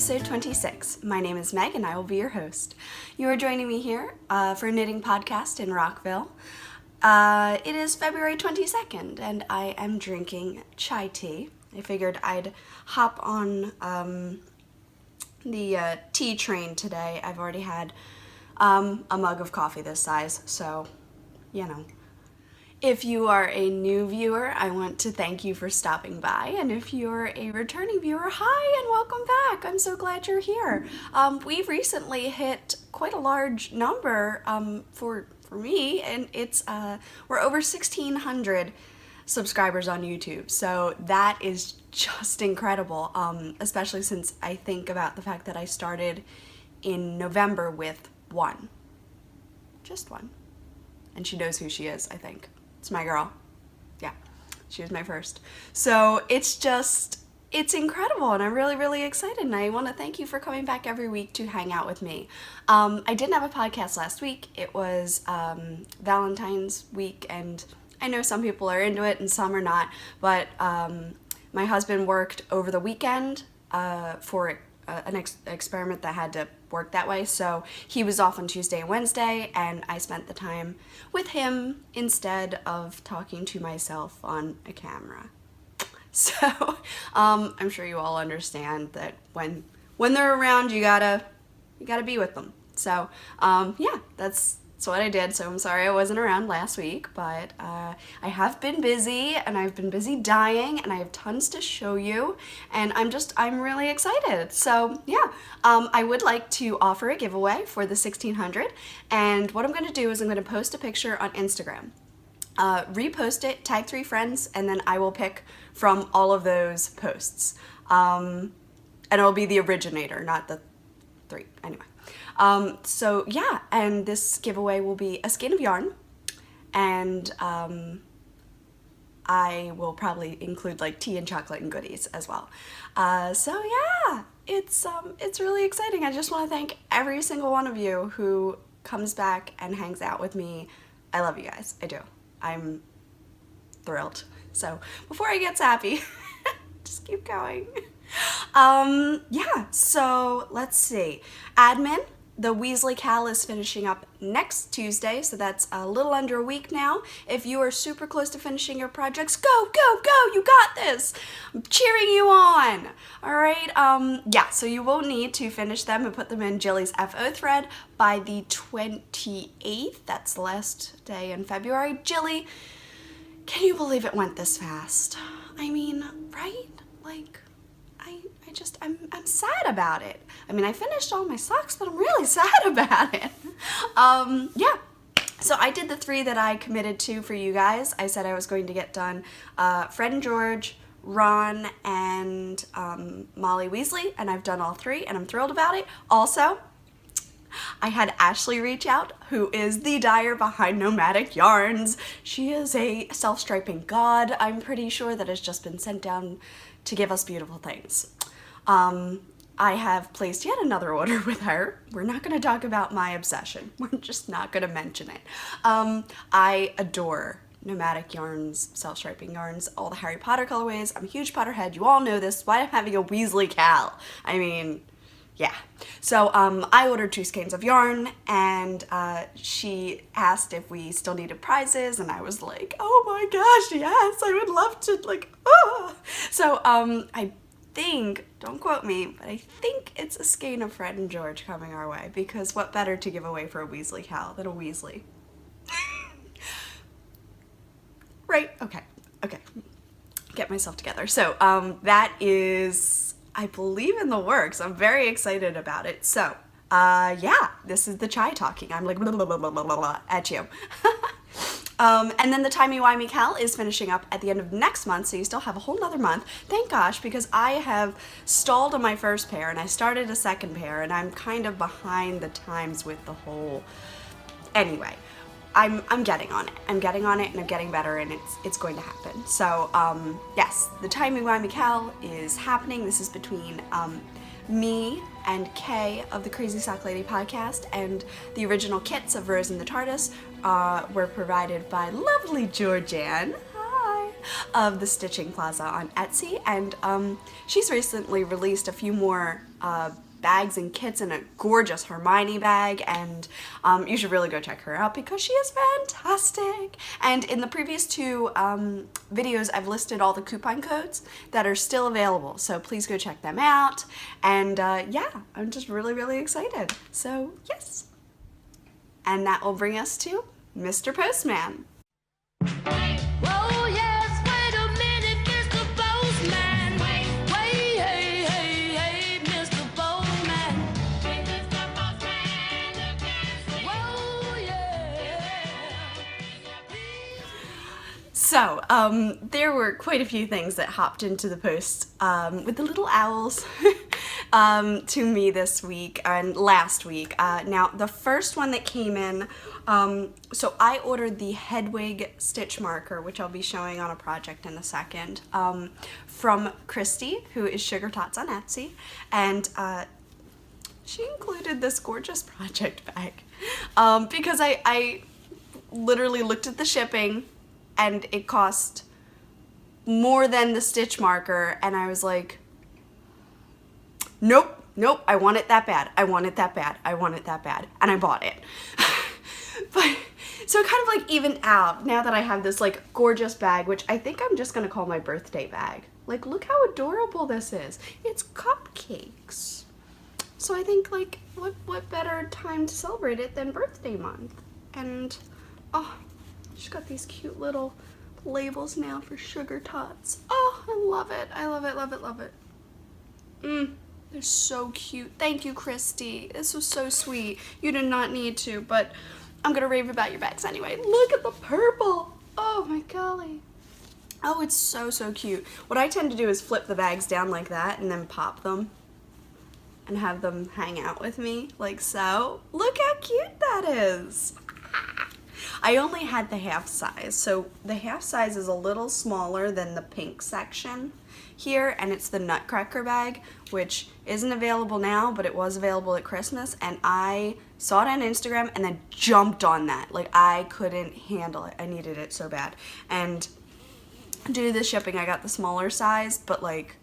episode 26. My name is Meg and I will be your host. You are joining me here for a knitting podcast in Rockville. It is February 22nd and I am drinking chai tea. I figured I'd hop on the tea train today. I've already had a mug of coffee this size, so, you know. If you are a new viewer, I want to thank you for stopping by, and if you're a returning viewer, hi and welcome back. I'm so glad you're here. We've recently hit quite a large number for me, and it's we're over 1,600 subscribers on YouTube, so that is just incredible, especially since I think about the fact that I started in November with one. Just one. And she knows who she is, I think. It's my girl. Yeah, she was my first. So it's incredible, and I'm really, really excited, and I want to thank you for coming back every week to hang out with me. I didn't have a podcast last week. It was Valentine's week, and I know some people are into it and some are not, but my husband worked over the weekend for an experiment that had to work that way, so he was off on Tuesday and Wednesday, and I spent the time with him instead of talking to myself on a camera. So I'm sure you all understand that when they're around, you gotta be with them. So yeah, that's what I did. So I'm sorry I wasn't around last week, but I have been busy, and I've been busy dyeing, and I have tons to show you, and I'm really excited. So yeah, I would like to offer a giveaway for the 1,600, and what I'm going to do is I'm going to post a picture on Instagram, repost it, tag 3 friends, and then I will pick from all of those posts, and it'll be the originator, not the 3, anyway. So yeah, and this giveaway will be a skein of yarn, and I will probably include like tea and chocolate and goodies as well. So yeah, it's really exciting. I just want to thank every single one of you who comes back and hangs out with me. I love you guys. I do. I'm thrilled. So before I get sappy, just keep going. Yeah, so let's see. Admin, the Weasley Cal is finishing up next Tuesday, so that's a little under a week now. If you are super close to finishing your projects, go, go, go, you got this. I'm cheering you on. All right, yeah, so you will need to finish them and put them in Jilly's FO thread by the 28th. That's the last day in February. Jilly, can you believe it went this fast? I mean, right? Like, I'm sad about it. I mean, I finished all my socks, but I'm really sad about it. Yeah. So I did the 3 that I committed to for you guys. I said I was going to get done Fred and George, Ron, and Molly Weasley, and I've done all 3, and I'm thrilled about it. Also, I had Ashley reach out, who is the dyer behind Nomadic Yarns. She is a self-striping god, I'm pretty sure, that has just been sent down to give us beautiful things. I have placed yet another order with her. We're not going to talk about my obsession. We're just not going to mention it. I adore Nomadic Yarns, self-striping yarns, all the Harry Potter colorways. I'm a huge Potterhead. You all know this. Why am I having a Weasley Cal? I mean, yeah. So I ordered 2 skeins of yarn, and she asked if we still needed prizes, and I was like, oh my gosh, yes, I would love to, like, oh. So I think, don't quote me, but I think it's a skein of Fred and George coming our way, because what better to give away for a Weasley Cal than a Weasley? Right, okay, get myself together. So that is, I believe, in the works. I'm very excited about it. So yeah, this is the chai talking. I'm like blah, blah, blah, blah, blah, blah, at you. And then the Timey-Wimey Cal is finishing up at the end of next month, so you still have a whole nother month. Thank gosh, because I have stalled on my first pair, and I started a second pair, and I'm kind of behind the times with the whole... Anyway, I'm getting on it. I'm getting on it, and I'm getting better, and it's going to happen. So, yes, the Timey-Wimey Cal is happening. This is between me and Kay of the Crazy Sock Lady podcast, and the original kits of Rose and the TARDIS were provided by lovely Georgianne, hi, of the Stitching Plaza on Etsy, and she's recently released a few more bags and kits and a gorgeous Hermione bag, and you should really go check her out because she is fantastic. And in the previous two videos, I've listed all the coupon codes that are still available, so please go check them out. And yeah, I'm just really, really excited. So yes. And that will bring us to Mr. Postman. Whoa, yes, wait a minute, Mr. Postman. Wait, hey, hey, hey, Mr. Postman. Mr. Postman. Whoa, yeah. So, there were quite a few things that hopped into the post with the little owls to me this week and last week. Now, the first one that came in, so I ordered the Hedwig stitch marker, which I'll be showing on a project in a second, from Christy, who is Sugar Tots on Etsy, and she included this gorgeous project bag because I literally looked at the shipping and it cost more than the stitch marker, and I was like, nope, I want it that bad. I want it that bad. I want it that bad. And I bought it. But so it kind of like evened out now that I have this like gorgeous bag, which I think I'm just gonna call my birthday bag. Like, look how adorable this is. It's cupcakes. So I think, like, what better time to celebrate it than birthday month? And oh, she's got these cute little labels now for Sugar Tots. Oh, I love it. I love it, love it, love it. They're so cute. Thank you, Christy. This was so sweet. You did not need to, but I'm gonna rave about your bags anyway. Look at the purple. Oh my golly. Oh, it's so, so cute. What I tend to do is flip the bags down like that and then pop them and have them hang out with me like so. Look how cute that is. I only had the half size, so the half size is a little smaller than the pink section here, and it's the Nutcracker bag, which isn't available now, but it was available at Christmas, and I saw it on Instagram and then jumped on that. Like, I couldn't handle it. I needed it so bad. And due to the shipping, I got the smaller size, but like,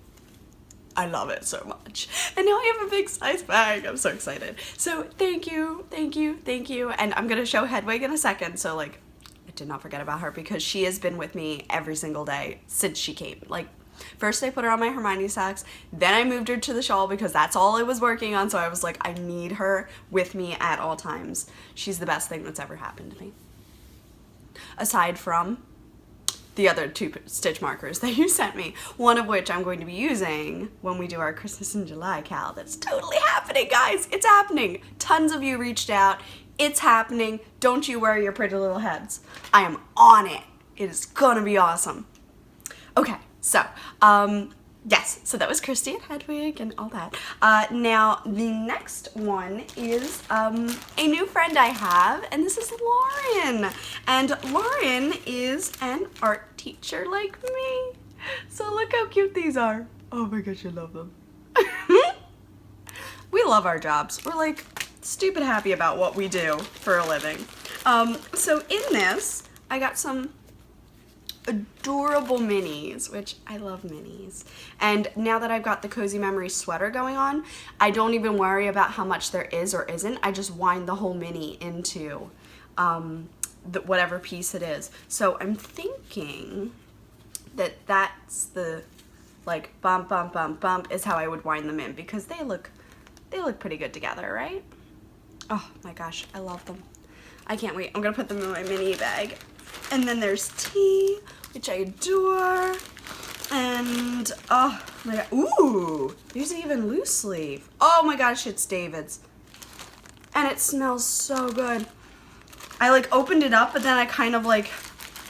I love it so much. And now I have a big size bag. I'm so excited. So thank you, thank you, thank you. And I'm gonna show Hedwig in a second, so like, I did not forget about her because she has been with me every single day since she came. Like, first I put her on my Hermione socks, then I moved her to the shawl because that's all I was working on, so I was like, I need her with me at all times. She's the best thing that's ever happened to me. Aside from the other two stitch markers that you sent me, one of which I'm going to be using when we do our Christmas in July cal. That's totally happening, guys. It's happening. Tons of you reached out. It's happening. Don't you worry your pretty little heads. I am on it. It is gonna be awesome. Okay, so, yes, so that was Christy and Hedwig and all that. Now, the next one is a new friend I have, and this is Lauren. And Lauren is an art teacher like me. So look how cute these are. Oh my gosh, I love them. We love our jobs. We're like stupid happy about what we do for a living. So in this, I got some adorable minis, which I love minis. And now that I've got the Cozy Memories sweater going on, I don't even worry about how much there is or isn't. I just wind the whole mini into whatever piece it is. So I'm thinking that that's the like bump, bump, bump, bump is how I would wind them in because they look pretty good together, right? Oh my gosh, I love them. I can't wait. I'm gonna put them in my mini bag. And then there's tea, which I adore. And, oh my god, ooh, there's even loose leaf. Oh my gosh, it's David's. And it smells so good. I like opened it up, but then I kind of like,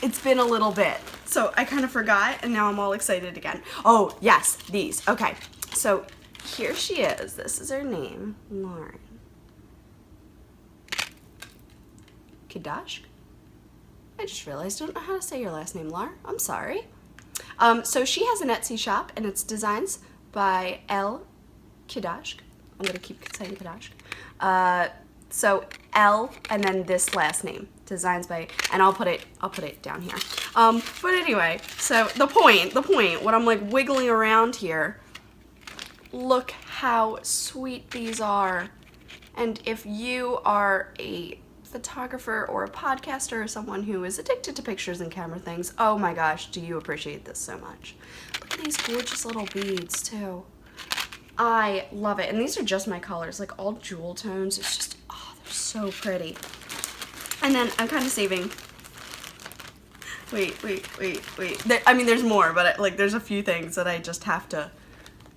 it's been a little bit. So I kind of forgot, and now I'm all excited again. Oh, yes, these. Okay, so here she is. This is her name, Lauren Kidashk. I just realized I don't know how to say your last name, Laura. I'm sorry. So she has an Etsy shop, and it's designs by L. Kidashk. I'm gonna keep saying Kidashk. So L and then this last name, designs by, and I'll put it down here. But anyway, so the point, what I'm like wiggling around here look how sweet these are. And if you are a photographer or a podcaster or someone who is addicted to pictures and camera things, oh my gosh, do you appreciate this so much. Look at these gorgeous little beads too. I love it. And these are just my colors, like all jewel tones. It's just, oh, they're so pretty. And then I'm kind of saving. Wait. I mean, there's more, but like there's a few things that I just have to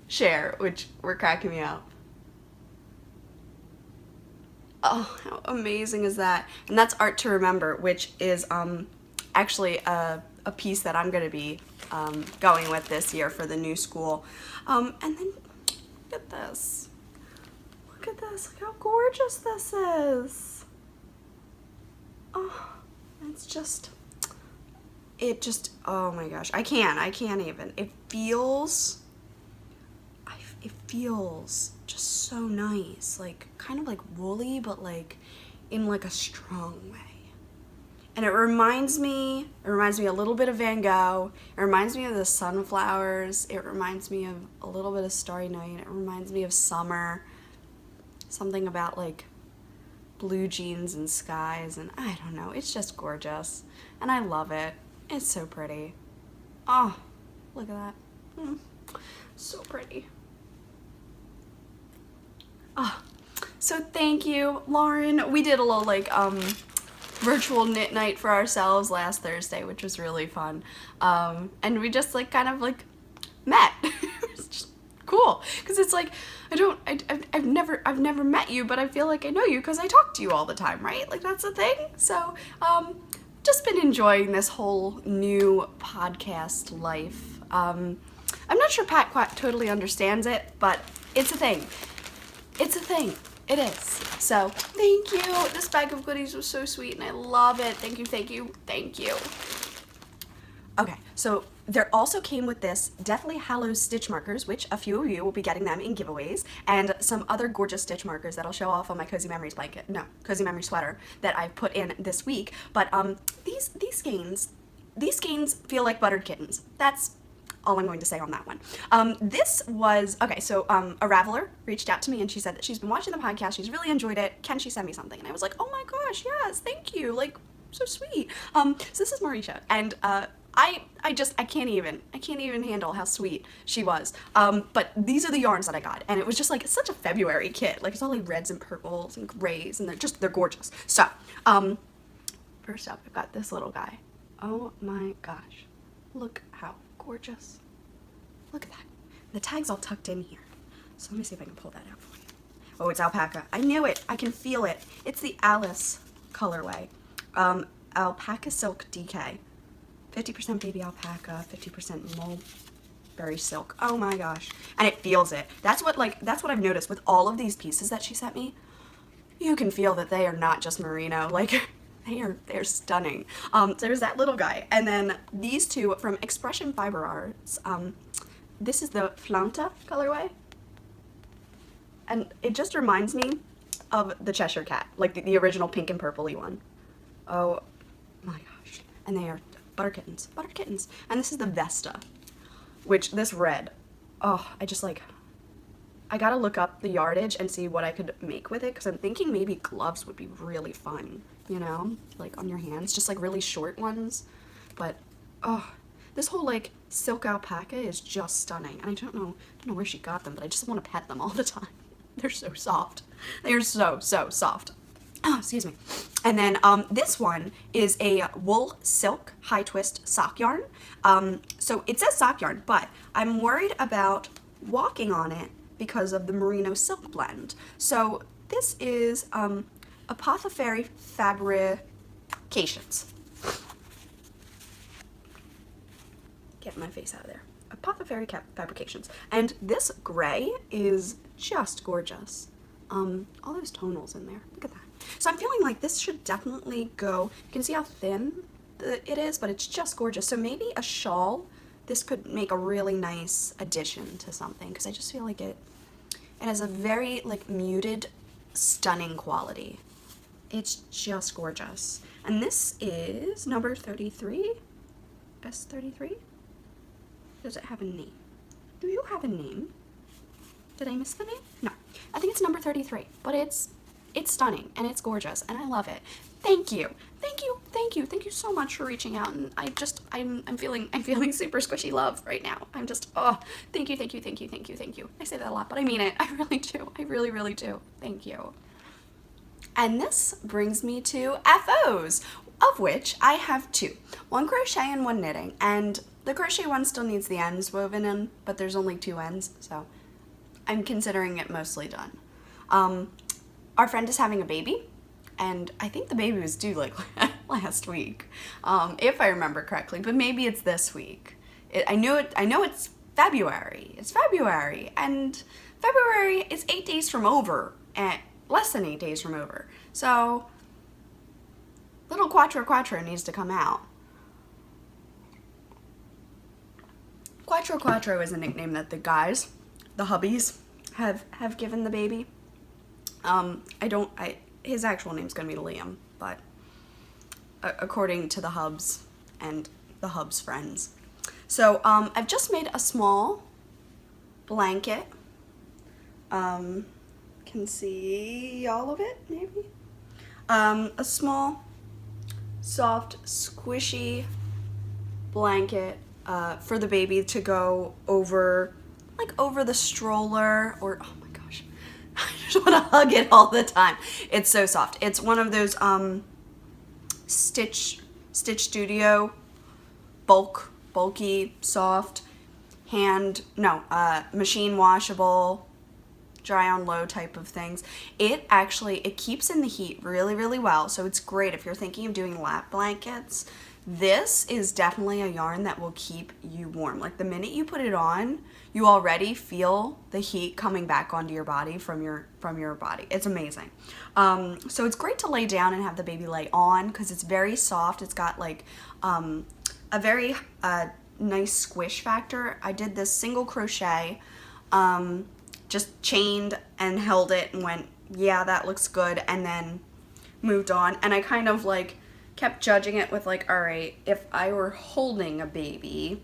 share, which were cracking me up. Oh, how amazing is that? And that's Art to Remember, which is actually a piece that I'm going to be going with this year for the new school. And then look at this. Look at this. Look how gorgeous this is. Oh, oh my gosh. I can't even. It feels just so nice, like kind of like woolly, but like in like a strong way. And it reminds me a little bit of Van Gogh. It reminds me of the sunflowers. It reminds me of a little bit of Starry Night. It reminds me of summer. Something about like blue jeans and skies, and I don't know. It's just gorgeous, and I love it. It's so pretty. Oh, look at that. So pretty. Oh, so thank you, Lauren. We did a little like virtual knit night for ourselves last Thursday, which was really fun. And we just like kind of like met. It's just cool because it's like I've never met you, but I feel like I know you because I talk to you all the time, right? Like that's the thing. So just been enjoying this whole new podcast life. I'm not sure Pat quite totally understands it, but it's a thing. It's a thing. It is. So, thank you. This bag of goodies was so sweet and I love it. Thank you. Okay, so there also came with this Deathly Hallows stitch markers, which a few of you will be getting them in giveaways, and some other gorgeous stitch markers that I'll show off on my Cozy Memories Cozy Memories sweater that I put in this week. But these skeins feel like buttered kittens. That's all I'm going to say on that one. This was, okay, so a Raveler reached out to me and she said that she's been watching the podcast, she's really enjoyed it, can she send me something? And I was like, oh my gosh, yes, thank you, like, so sweet. So this is Marisha, and I can't even handle how sweet she was. But these are the yarns that I got, and it was just like such a February kit, like it's all like reds and purples and grays, and they're gorgeous. So, first up, I've got this little guy. Oh my gosh, look how gorgeous. Look at that. The tag's all tucked in here. So let me see if I can pull that out for you. Oh, it's alpaca. I knew it. I can feel it. It's the Alice colorway. Alpaca silk DK. 50% baby alpaca, 50% mulberry silk. Oh my gosh. And it feels it. That's what I've noticed with all of these pieces that she sent me. You can feel that they are not just merino. Like, they're stunning. There's that little guy. And then these two from Expression Fiber Arts. This is the Flanta colorway. And it just reminds me of the Cheshire Cat, like the original pink and purpley one. Oh my gosh. And they are butter kittens. And this is the Vesta, which this red, oh, I gotta look up the yardage and see what I could make with it, because I'm thinking maybe gloves would be really fun, you know, like on your hands, just like really short ones. But oh, this whole like silk alpaca is just stunning, and I don't know where she got them, but I just want to pet them all the time. They're so soft. They are so soft. Oh, excuse me. And then this one is a wool silk high twist sock yarn. So it says sock yarn, but I'm worried about walking on it because of the merino silk blend. So this is Apothecary Fabrications. Get my face out of there. Apothecary Fabrications. And this gray is just gorgeous. All those tonals in there. Look at that. So I'm feeling like this should definitely go. You can see how thin it is, but it's just gorgeous. So maybe a shawl, this could make a really nice addition to something, because I just feel like it has a very like muted, stunning quality. It's just gorgeous. And this is number 33, S33. Does it have a name? Do you have a name? Did I miss the name? No. I think it's number 33, but it's stunning and it's gorgeous and I love it. Thank you. Thank you. Thank you. Thank you so much for reaching out, and I'm feeling super squishy love right now. I'm just, oh, thank you. Thank you. Thank you. Thank you. Thank you. I say that a lot, but I mean it. I really do. I really, really do. Thank you. And this brings me to FOs, of which I have two. One crochet and one knitting, and the crochet one still needs the ends woven in, but there's only 2 ends, so I'm considering it mostly done. Our friend is having a baby, and I think the baby was due like last week, if I remember correctly, but maybe it's this week. I know it's February. It's February, and February is 8 days from over, and less than 8 days from over. So little Quattro Quattro needs to come out. Quattro Quattro is a nickname that the guys, the hubbies, have given the baby. His actual name's gonna be Liam, but according to the hubs and the hubs' friends. So I've just made a small blanket. Can see all of it, maybe? A small, soft, squishy blanket for the baby to go over, like over the stroller, or, oh my gosh, I just want to hug it all the time. It's so soft. It's one of those Stitch Studio bulky, soft, machine washable, dry on low type of things. It keeps in the heat really, really well, so it's great if you're thinking of doing lap blankets. This is definitely a yarn that will keep you warm. Like the minute you put it on, you already feel the heat coming back onto your body from your body. It's amazing. So it's great to lay down and have the baby lay on because it's very soft. It's got like a very nice squish factor. I did this single crochet, just chained and held it and went, yeah, that looks good, and then moved on. And I kind of like kept judging it with like, all right, if I were holding a baby,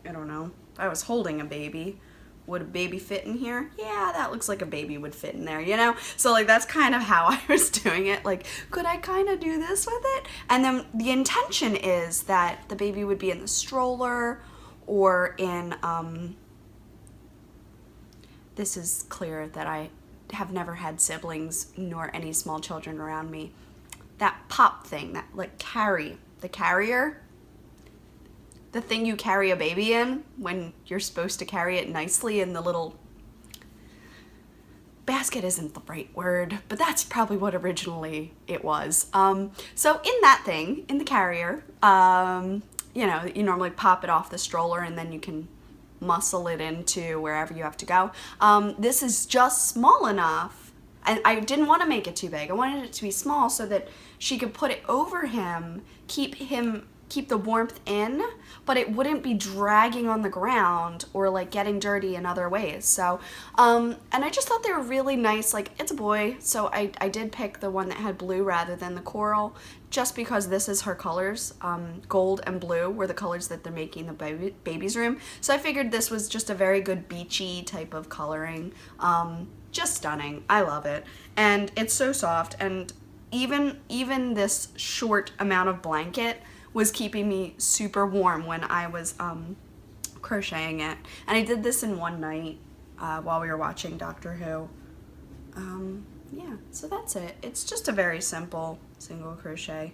I don't know, if I was holding a baby, would a baby fit in here? Yeah, that looks like a baby would fit in there, you know? So like that's kind of how I was doing it. Like, could I kind of do this with it? And then the intention is that the baby would be in the stroller or in, this is clear that I have never had siblings nor any small children around me. That pop thing, that like the carrier, the thing you carry a baby in when you're supposed to carry it nicely in the little basket isn't the right word, but that's probably what originally it was. So in that thing, in the carrier, you know, you normally pop it off the stroller and then you can muscle it into wherever you have to go. This is just small enough, and I didn't want to make it too big. I wanted it to be small so that she could put it over him, keep the warmth in, but it wouldn't be dragging on the ground or like getting dirty in other ways. So, and I just thought they were really nice. Like, it's a boy, so I did pick the one that had blue rather than the coral, just because this is her colors. Gold and blue were the colors that they're making the baby's room. So I figured this was just a very good beachy type of coloring. Just stunning. I love it. And it's so soft, and even this short amount of blanket was keeping me super warm when I was crocheting it. And I did this in one night while we were watching Doctor Who. Yeah, so that's it. It's just a very simple single crochet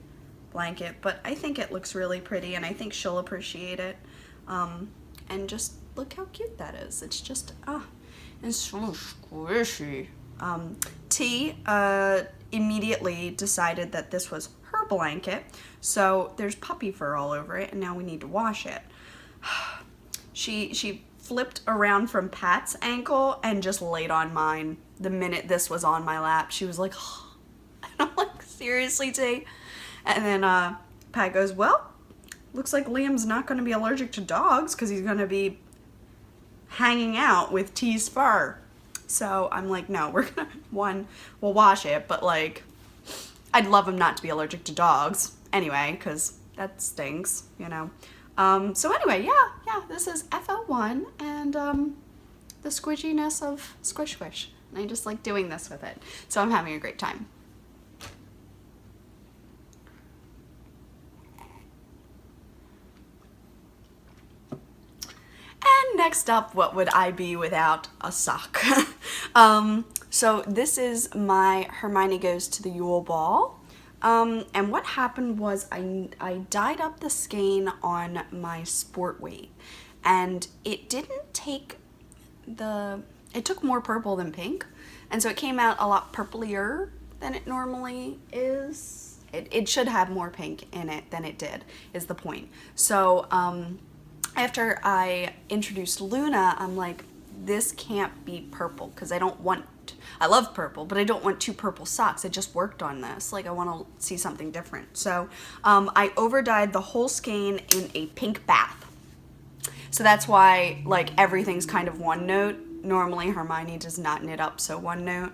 blanket, but I think it looks really pretty, and I think she'll appreciate it. And just look how cute that is. It's just, it's so squishy. T immediately decided that this was her blanket, so there's puppy fur all over it, and now we need to wash it. She flipped around from Pat's ankle and just laid on mine the minute this was on my lap. She was like, oh. And I'm like, seriously, T? And then Pat goes, well, looks like Liam's not going to be allergic to dogs because he's going to be hanging out with T's fur. So I'm like, no, we'll wash it, but like, I'd love him not to be allergic to dogs anyway, because that stinks, you know. So anyway, yeah, this is FO1, and the squishiness of Squish Squish. And I just like doing this with it. So I'm having a great time. And next up, what would I be without a sock? So this is my Hermione Goes to the Yule Ball. And what happened was I dyed up the skein on my sport weight, and it didn't take it took more purple than pink, and so it came out a lot purplier than it normally is. It should have more pink in it than it did, is the point. So after I introduced Luna, I'm like, this can't be purple, because I love purple, but I don't want 2 purple socks. I just worked on this. Like, I want to see something different. So I over-dyed the whole skein in a pink bath. So that's why, like, everything's kind of one note. Normally Hermione does not knit up so one note.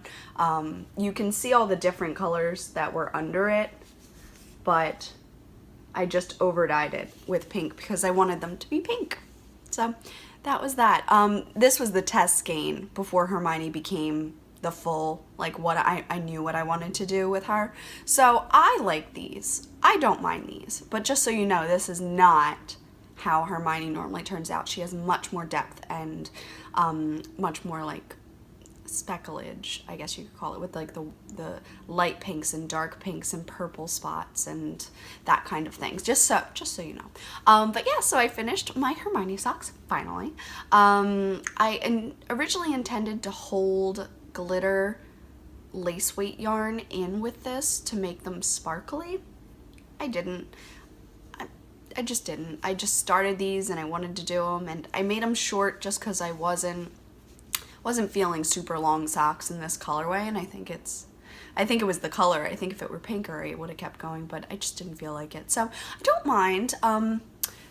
You can see all the different colors that were under it, but I just over-dyed it with pink because I wanted them to be pink. So that was that. This was the test skein before Hermione became the full, like, what I knew what I wanted to do with her. So I like these. I don't mind these. But just so you know, this is not how Hermione normally turns out. She has much more depth and much more, like, specklage, I guess you could call it, with like the light pinks and dark pinks and purple spots and that kind of things. Just so you know. But yeah, so I finished my Hermione socks finally. I originally intended to hold glitter lace weight yarn in with this to make them sparkly. I didn't. I just didn't. I just started these and I wanted to do them, and I made them short just because I wasn't feeling super long socks in this colorway, and I think it was the color. I think if it were pinker, I would have kept going, but I just didn't feel like it. So I don't mind.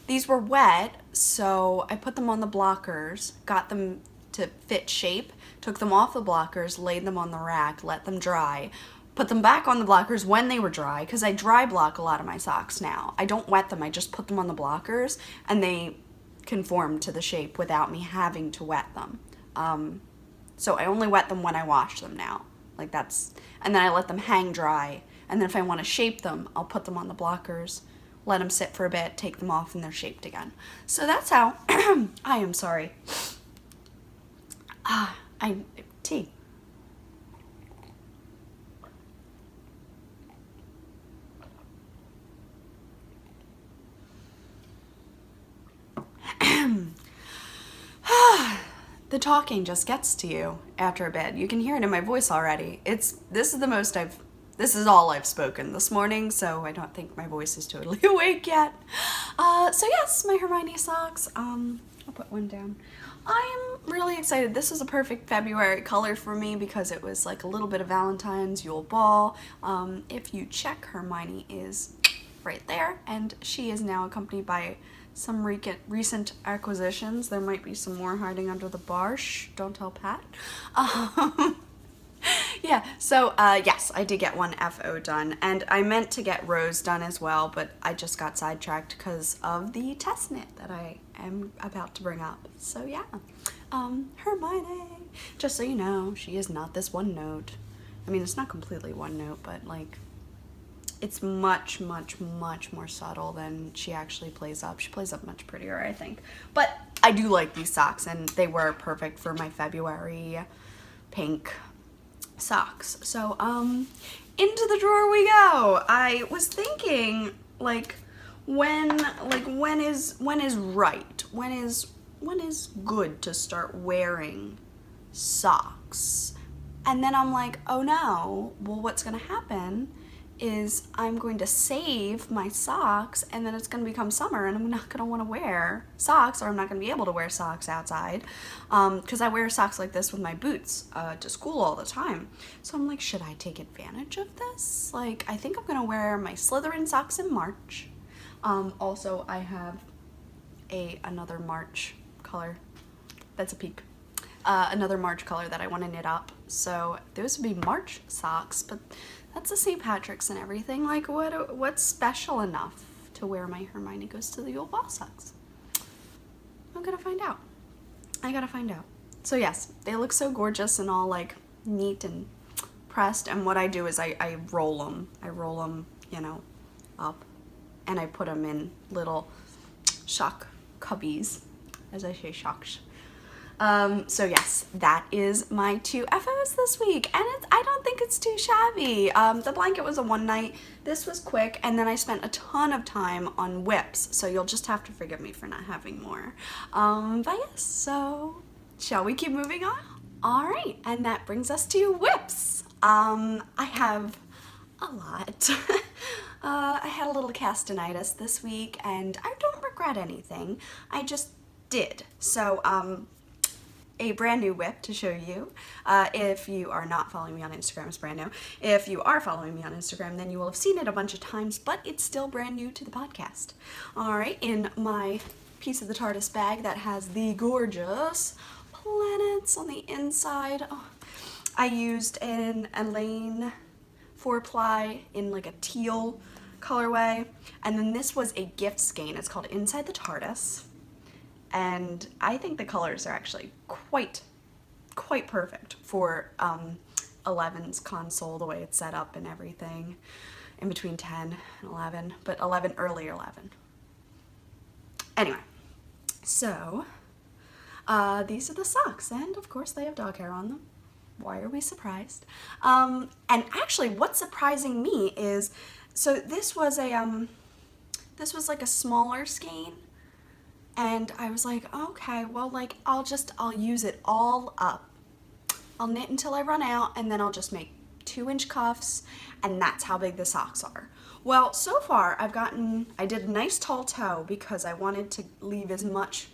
These were wet, so I put them on the blockers, got them to fit shape, took them off the blockers, laid them on the rack, let them dry, put them back on the blockers when they were dry, because I dry block a lot of my socks now. I don't wet them, I just put them on the blockers, and they conform to the shape without me having to wet them. So I only wet them when I wash them now. Like, and then I let them hang dry, and then if I want to shape them, I'll put them on the blockers, let them sit for a bit, take them off, and they're shaped again. So that's how, I am sorry. Tea. The talking just gets to you after a bit. You can hear it in my voice already. This is all I've spoken this morning, so I don't think my voice is totally awake yet. So yes, my Hermione socks. I'll put one down. I'm really excited. This is a perfect February color for me because it was like a little bit of Valentine's, Yule Ball. If you check, Hermione is right there, and she is now accompanied by some recent acquisitions. There might be some more hiding under the bar. Shh, don't tell Pat. Yeah, so yes, I did get one FO done, and I meant to get Rose done as well, but I just got sidetracked because of the test knit that I am about to bring up. So yeah, Hermione, just so you know, she is not this one note. I mean, it's not completely one note, but like, it's much, much, much more subtle than she actually plays up. She plays up much prettier, I think. But I do like these socks, and they were perfect for my February pink socks. So, into the drawer we go. I was thinking, like, when is right? When is good to start wearing socks? And then I'm like, oh no, well, what's gonna happen is I'm going to save my socks, and then it's going to become summer and I'm not going to want to wear socks, or I'm not going to be able to wear socks outside, because I wear socks like this with my boots to school all the time. So I'm like, should I take advantage of this? Like, I think I'm going to wear my Slytherin socks in March. Also, I have another March color. That's a peek. Another March color that I want to knit up. So those would be March socks, but that's the St. Patrick's and everything. Like, what's special enough to wear my Hermione Goes to the Yule Ball socks? I'm gonna find out. I gotta find out. So yes, they look so gorgeous and all like neat and pressed. And what I do is I roll them. I roll them, you know, up, and I put them in little shock cubbies, as I say, shocks. So yes, that is my 2 FOs this week, and I don't think it's too shabby. The blanket was a one night, this was quick, and then I spent a ton of time on whips, so you'll just have to forgive me for not having more. But yes, so shall we keep moving on? Alright, and that brings us to whips. I have a lot. I had a little castanitis this week, and I don't regret anything. I just did. So, a brand new whip to show you. If you are not following me on Instagram, it's brand new. If you are following me on Instagram, then you will have seen it a bunch of times, but it's still brand new to the podcast. Alright, in my piece of the TARDIS bag that has the gorgeous planets on the inside, I used an Elaine 4-ply in like a teal colorway, and then this was a gift skein. It's called Inside the TARDIS, and I think the colors are actually quite perfect for 11's console, the way it's set up and everything, in between 10 and 11, but 11, early 11. Anyway, so these are the socks, and of course they have dog hair on them. Why are we surprised? And actually, what's surprising me is, so this was like a smaller skein, and I was like, okay, well, like, I'll use it all up. I'll knit until I run out, and then I'll just make 2-inch cuffs, and that's how big the socks are. Well, so far, I did a nice tall toe because I wanted to leave as much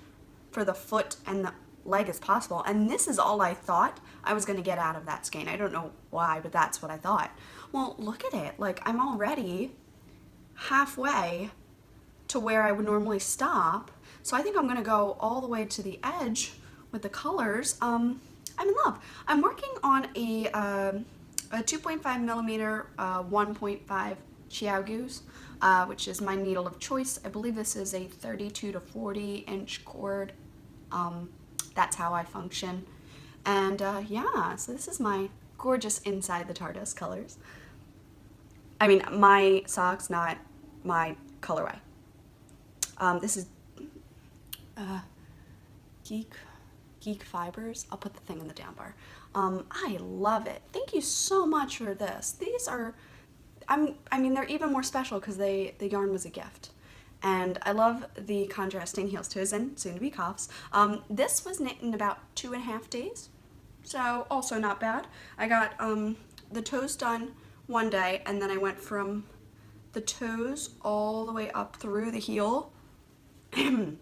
for the foot and the leg as possible, and this is all I thought I was going to get out of that skein. I don't know why, but that's what I thought. Well, look at it. Like, I'm already halfway to where I would normally stop, so I think I'm going to go all the way to the edge with the colors. I'm in love. I'm working on a 2.5 millimeter 1.5 Chiaogus, which is my needle of choice. I believe this is a 32 to 40 inch cord. That's how I function. And yeah, so this is my gorgeous Inside the TARDIS colors. I mean, my socks, not my colorway. This is Geek Fibers. I'll put the thing in the down bar. I love it. Thank you so much for this. These are, I mean, they're even more special because the yarn was a gift. And I love the contrasting heels toes and soon to be cuffs. This was knit in about 2.5 days, so also not bad. I got the toes done one day, and then I went from the toes all the way up through the heel the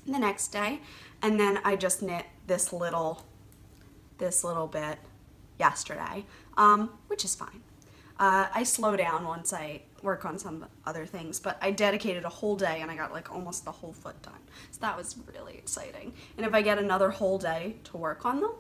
next day, and then I just knit this little bit yesterday, which is fine. I slow down once I work on some other things, but I dedicated a whole day and I got like almost the whole foot done. So that was really exciting. And if I get another whole day to work on them,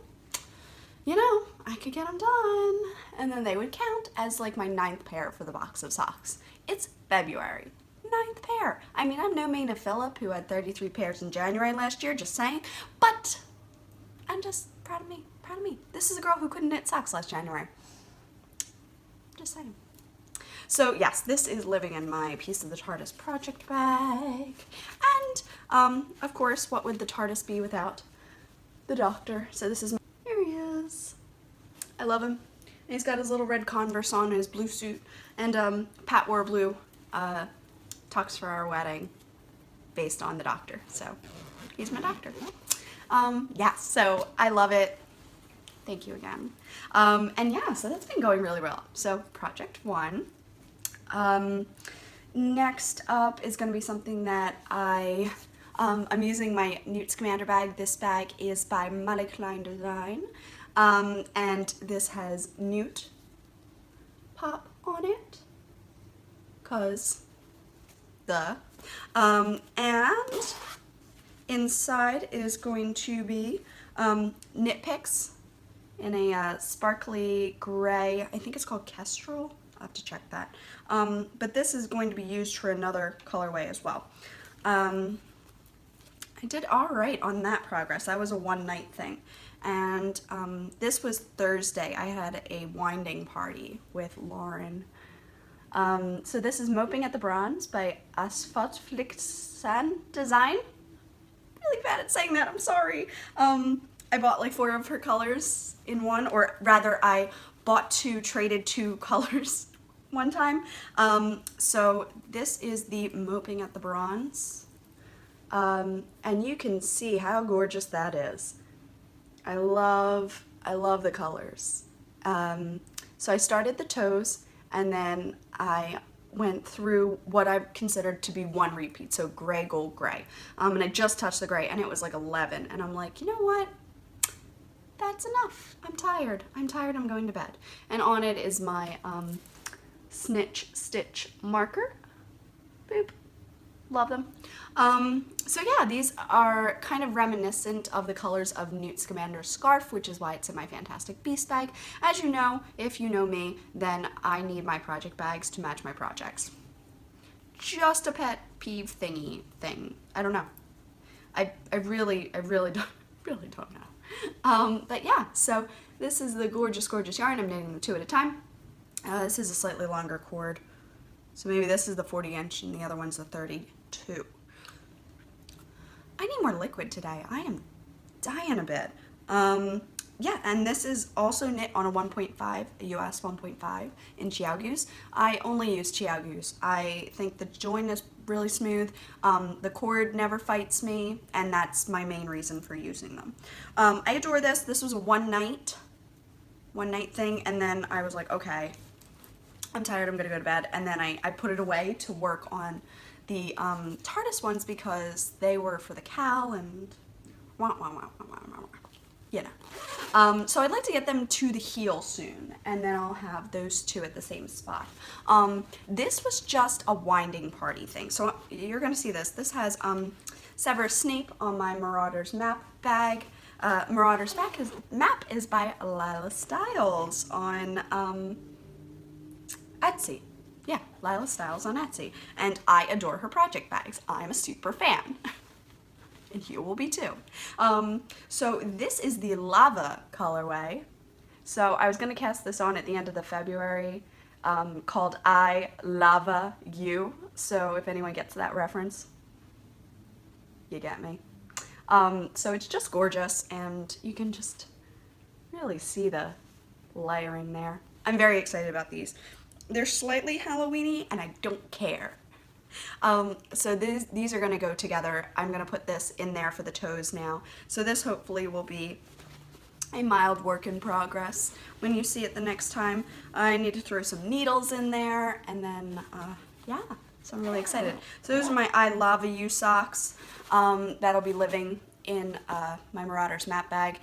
you know, I could get them done. And then they would count as like my 9th pair for the box of socks. It's February. 9th pair. I mean, I'm no Mina Phillip, who had 33 pairs in January last year, just saying. But I'm just proud of me. Proud of me. This is a girl who couldn't knit socks last January. Just saying. So yes, this is living in my Piece of the TARDIS project bag. And, of course, what would the TARDIS be without the Doctor? So this is here he is. I love him. And he's got his little red Converse on and his blue suit. And, Pat wore blue, Talks for Our Wedding, based on the Doctor. So, he's my Doctor. Yeah, so I love it. Thank you again. And yeah, so that's been going really well. So project 1. Next up is going to be something that I'm using my Newt Scamander bag. This bag is by Molly Klein Design. And this has Newt pop on it. 'Cause and inside is going to be Knit Picks in a sparkly gray. I think it's called Kestrel. I'll have to check that. But this is going to be used for another colorway as well. I did all right on that progress. That was a one-night thing. And this was Thursday. I had a winding party with Lauren. So this is Moping at the Bronze by Asphalt Design. Really bad at saying that, I'm sorry. I bought like 4 of her colors in one, or rather I bought 2, traded 2 colors one time. So this is the Moping at the Bronze. And you can see how gorgeous that is. I love the colors. So I started the toes, and then I went through what I considered to be one repeat, so gray, gold, gray. And I just touched the gray, and it was like 11, and I'm like, you know what? That's enough. I'm tired, I'm going to bed. And on it is my Snitch Stitch marker. Boop. Love them. So yeah, these are kind of reminiscent of the colors of Newt Scamander's scarf, which is why it's in my Fantastic Beast bag. As you know, if you know me, then I need my project bags to match my projects. Just a pet peeve thing. I don't know. I really don't know. But yeah, so this is the gorgeous, gorgeous yarn. I'm knitting them 2 at a time. This is a slightly longer cord. So maybe this is the 40-inch and the other one's the 32. I need more liquid today. I am dying a bit. Yeah, and this is also knit on a 1.5, a US 1.5 in Chiaogoose. I only use Chiaogoose. I think the join is really smooth. The cord never fights me, and that's my main reason for using them. I adore this. This was a one night thing, and then I was like, okay, I'm tired, I'm gonna go to bed. And then I put it away to work on the TARDIS ones because they were for the Cal and you know. So I'd like to get them to the heel soon, and then I'll have those 2 at the same spot. This was just a winding party thing. So you're gonna see this. This has Severus Snape on my Marauders map bag. Marauders map is by Lila Stiles on Etsy. Yeah, Lila Stiles on Etsy. And I adore her project bags. I'm a super fan. And you will be too. So this is the Lava colorway. So I was going to cast this on at the end of the February called I Lava You. So if anyone gets that reference, you get me. So it's just gorgeous, and you can just really see the layering there. I'm very excited about these. They're slightly Halloween-y, and I don't care. So these are going to go together. I'm going to put this in there for the toes now. So this hopefully will be a mild work in progress. When you see it the next time, I need to throw some needles in there, and then, yeah, so I'm really excited. So those are my I Lava You socks. That'll be living in my Marauders map bag.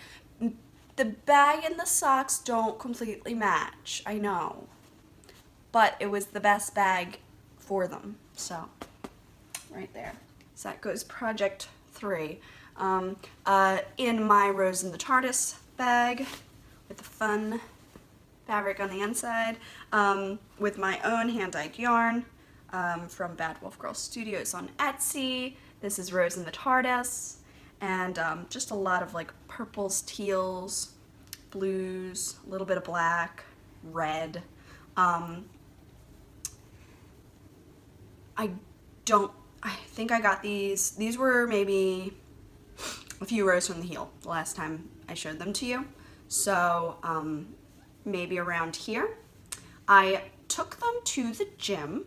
The bag and the socks don't completely match, I know. But it was the best bag for them, so right there. So that goes project 3. In my Rose in the TARDIS bag with the fun fabric on the inside, with my own hand-dyed yarn from Bad Wolf Girl Studios on Etsy. This is Rose in the TARDIS, and just a lot of like purples, teals, blues, a little bit of black, red. I think I got these were maybe a few rows from the heel the last time I showed them to you. So, maybe around here. I took them to the gym.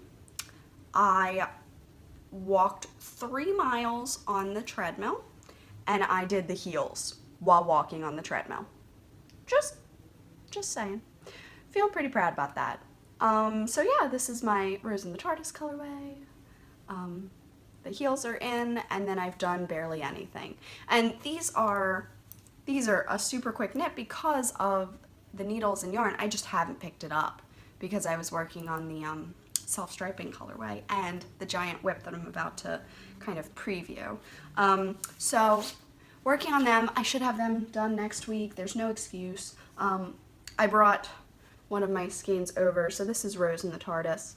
I walked 3 miles on the treadmill, and I did the heels while walking on the treadmill. Just saying. Feel pretty proud about that. So yeah, this is my Rose in the TARDIS colorway. The heels are in, and then I've done barely anything. And these are a super quick knit because of the needles and yarn. I just haven't picked it up because I was working on the self-striping colorway and the giant whip that I'm about to kind of preview. So working on them, I should have them done next week. There's no excuse. I brought one of my skeins over. So this is Rose in the TARDIS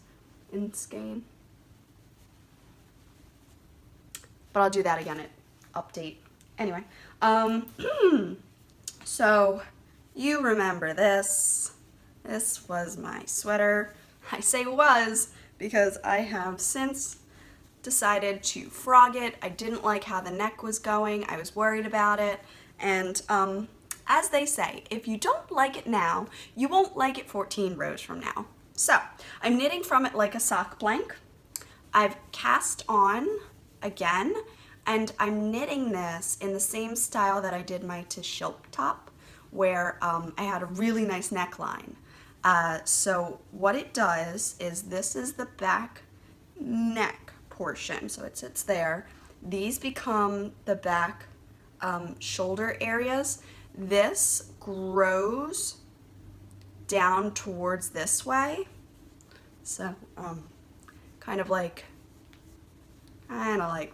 in skein. But I'll do that again at update. Anyway, So you remember this. This was my sweater. I say was because I have since decided to frog it. I didn't like how the neck was going. I was worried about it. And as they say, if you don't like it now, you won't like it 14 rows from now. So I'm knitting from it like a sock blank. I've cast on again, and I'm knitting this in the same style that I did my Tishilk top, where I had a really nice neckline. So what it does is this is the back neck portion, so it sits there. These become the back shoulder areas. This grows down towards this way, so kind of like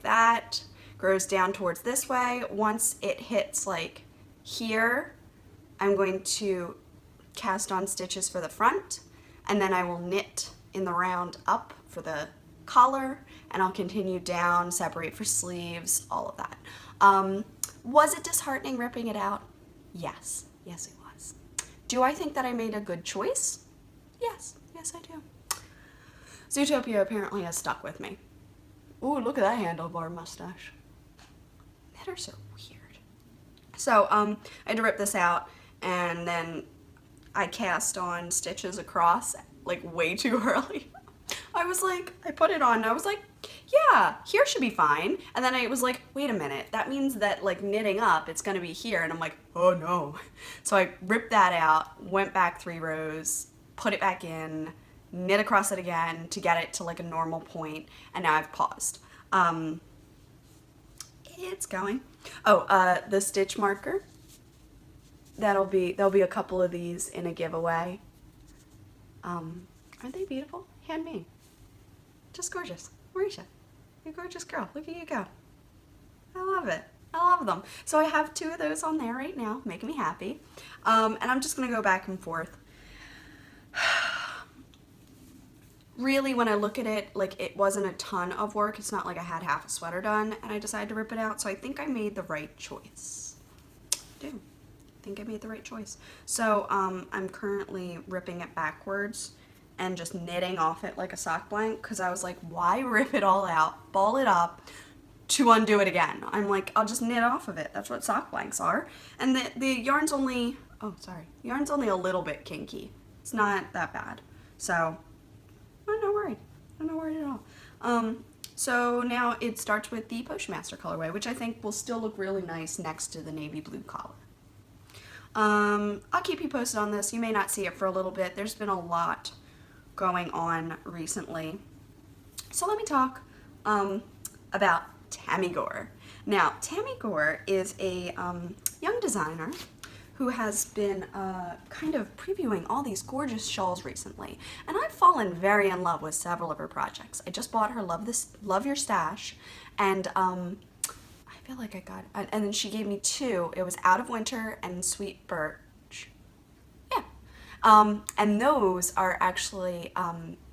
that, grows down towards this way. Once it hits like here, I'm going to cast on stitches for the front, and then I will knit in the round up for the collar, and I'll continue down, separate for sleeves, all of that. Was it disheartening ripping it out? Yes, yes it was. Do I think that I made a good choice? Yes, yes I do. Zootopia apparently has stuck with me. Ooh, look at that handlebar mustache. Knitters are weird. So I had to rip this out, and then I cast on stitches across like way too early. I put it on and I was like, yeah, here should be fine. And then I was like, wait a minute, that means that like knitting up, it's gonna be here. And I'm like, oh no. So I ripped that out, went back 3 rows, put it back in, knit across it again to get it to like a normal point, and now I've paused. It's going. Oh, the stitch marker. There'll be a couple of these in a giveaway. Aren't they beautiful? Handmade. Just gorgeous. Marisha, you gorgeous girl. Look at you go. I love it. I love them. So I have 2 of those on there right now, making me happy. And I'm just gonna go back and forth. Really, when I look at it, like it wasn't a ton of work. It's not like I had half a sweater done and I decided to rip it out. So I think I made the right choice. I do. I think I made the right choice. So I'm currently ripping it backwards and just knitting off it like a sock blank, because I was like, why rip it all out, ball it up, to undo it again? I'm like, I'll just knit off of it. That's what sock blanks are. And the yarn's only, oh sorry, the yarn's only a little bit kinky. It's not that bad. So I'm not worried. I'm not worried at all. So now it starts with the Postmaster colorway, which I think will still look really nice next to the navy blue collar. I'll keep you posted on this. You may not see it for a little bit. There's been a lot going on recently. So let me talk about Tammy Gore. Now, Tammy Gore is a young designer who has been kind of previewing all these gorgeous shawls recently. And I've fallen very in love with several of her projects. I just bought her Love Your Stash, and I feel like I got, and then she gave me 2. It was Out of Winter and Sweet Birch. Yeah. And those are actually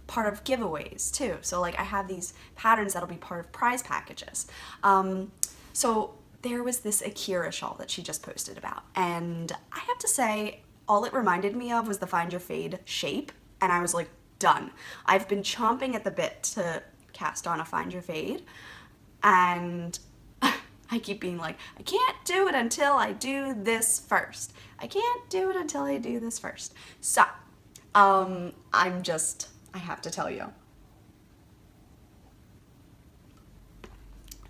part of giveaways too. So like I have these patterns that'll be part of prize packages. So there was this Akira shawl that she just posted about, and I have to say, all it reminded me of was the Find Your Fade shape, and I was like, done. I've been chomping at the bit to cast on a Find Your Fade, and I keep being like, I can't do it until I do this first. I can't do it until I do this first. So, I have to tell you.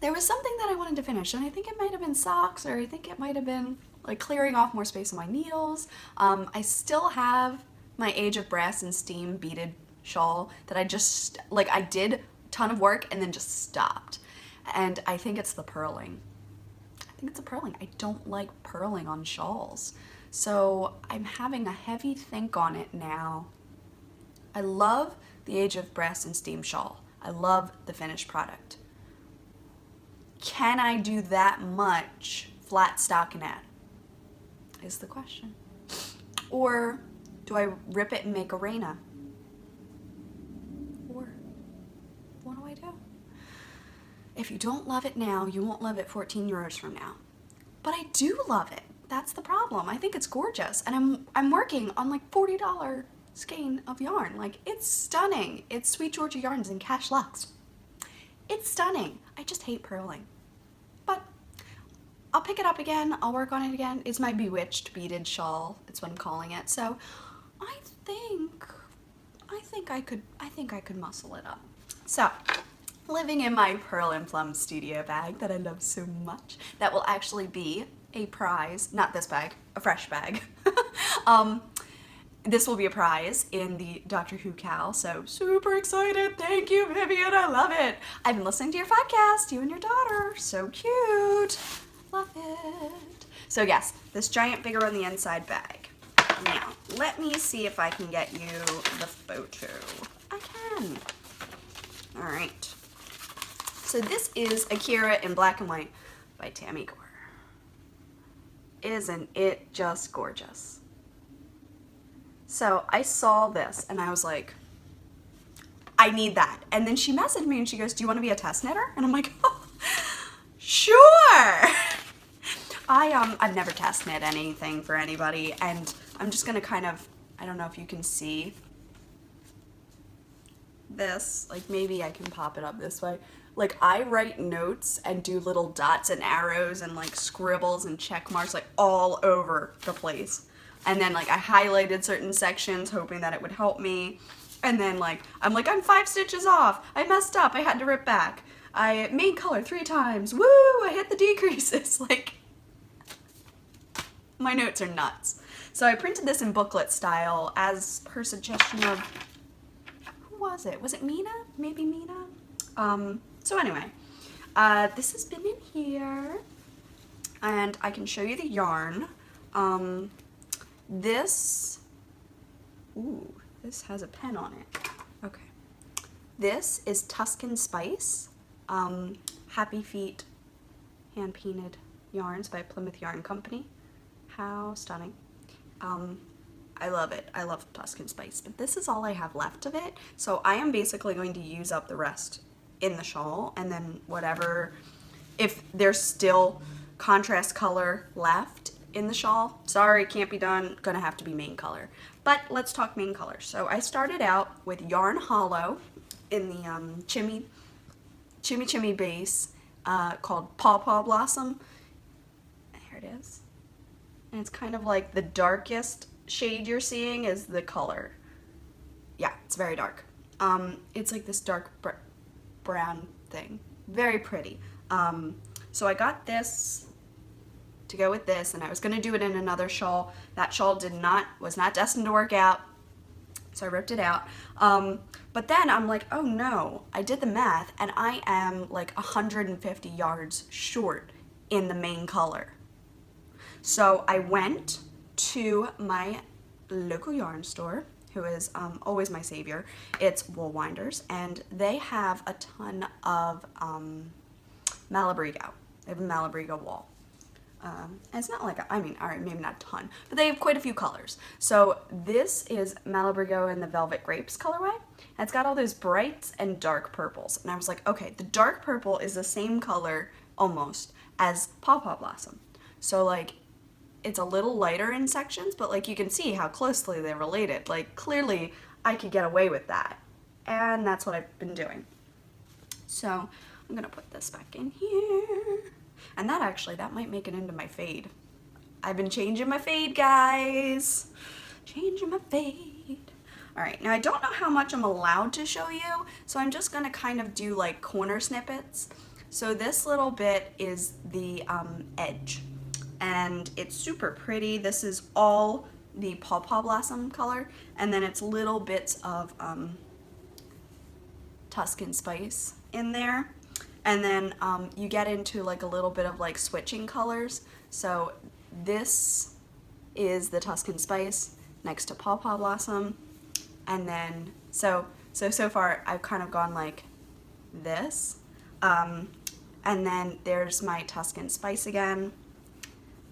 There was something that I wanted to finish, and I think it might have been socks, or I think it might have been like clearing off more space on my needles. I still have my Age of Brass and Steam beaded shawl that I just, like I did a ton of work and then just stopped. And I think it's the purling. I don't like purling on shawls. So I'm having a heavy think on it now. I love the Age of Brass and Steam shawl. I love the finished product. Can I do that much flat stockinette? Is the question. Or do I rip it and make a Reina? Or what do I do? If you don't love it now, you won't love it 14 euros from now. But I do love it. that's the problem. I think it's gorgeous, and I'm working on like $40 skein of yarn. Like, it's stunning. It's Sweet Georgia Yarns in Cash Luxe. It's stunning. I just hate purling, but I'll pick it up again. I'll work on it again. It's my Bewitched beaded shawl. It's what I'm calling it. So I think I could muscle it up. So, living in my Pearl and Plum studio bag that I love so much, that will actually be a prize, not this bag, a fresh bag. This will be a prize in the Doctor Who cowl, so super excited. Thank you, Vivian, I love it. I've been listening to your podcast, you and your daughter, so cute. Love it. So yes, this giant bigger on the inside bag. Now, let me see if I can get you the photo. I can. All right. So this is Akira in black and white by Tammy Gore. Isn't it just gorgeous? So I saw this and I was like, I need that. And then she messaged me and she goes, do you want to be a test knitter? And I'm like, oh, sure. I've never test knit anything for anybody, and I'm just gonna kind of, I don't know if you can see this, like maybe I can pop it up this way. Like, I write notes and do little dots and arrows and like scribbles and check marks like all over the place. And then like I highlighted certain sections hoping that it would help me. And then like, I'm 5 stitches off. I messed up. I had to rip back. I made color 3 times. Woo! I hit the decreases. Like, my notes are nuts. So I printed this in booklet style as per suggestion of, who was it? Was it Mina? Maybe Mina? So anyway, this has been in here, and I can show you the yarn. This has a pen on it. Okay. This is Tuscan Spice, Happy Feet hand painted yarns by Plymouth Yarn Company. How stunning. I love it. I love Tuscan Spice, but this is all I have left of it. So I am basically going to use up the rest in the shawl, and then whatever, if there's still contrast color left in the shawl, sorry, can't be done, gonna have to be main color. But let's talk main color. So I started out with Yarn Hollow in the Chimmy base called Paw Paw Blossom. Here it is. And it's kind of like the darkest shade you're seeing is the color. Yeah, it's very dark. It's like this dark brown thing. Very pretty. So I got this to go with this, and I was gonna do it in another shawl. That shawl was not destined to work out, so I ripped it out. But then I'm like, oh no, I did the math, and I am like 150 yards short in the main color. So I went to my local yarn store, who is always my savior. It's Wool Winders, and they have a ton of Malabrigo. They have a Malabrigo wool. And it's not like, all right, maybe not a ton, but they have quite a few colors. So this is Malabrigo in the Velvet Grapes colorway, and it's got all those brights and dark purples. And I was like, okay, the dark purple is the same color almost as Paw Paw Blossom. So like, it's a little lighter in sections, but like you can see how closely they're related. Like, clearly I could get away with that. And that's what I've been doing. So I'm gonna put this back in here. And that might make it into my fade. I've been changing my fade, guys. Changing my fade. All right, now I don't know how much I'm allowed to show you, so I'm just gonna kind of do like corner snippets. So this little bit is the edge, and it's super pretty. This is all the Paw Paw Blossom color, and then it's little bits of Tuscan Spice in there. And then you get into like a little bit of like switching colors. So this is the Tuscan Spice next to Paw Paw Blossom. And then, so far I've kind of gone like this. And then there's my Tuscan Spice again.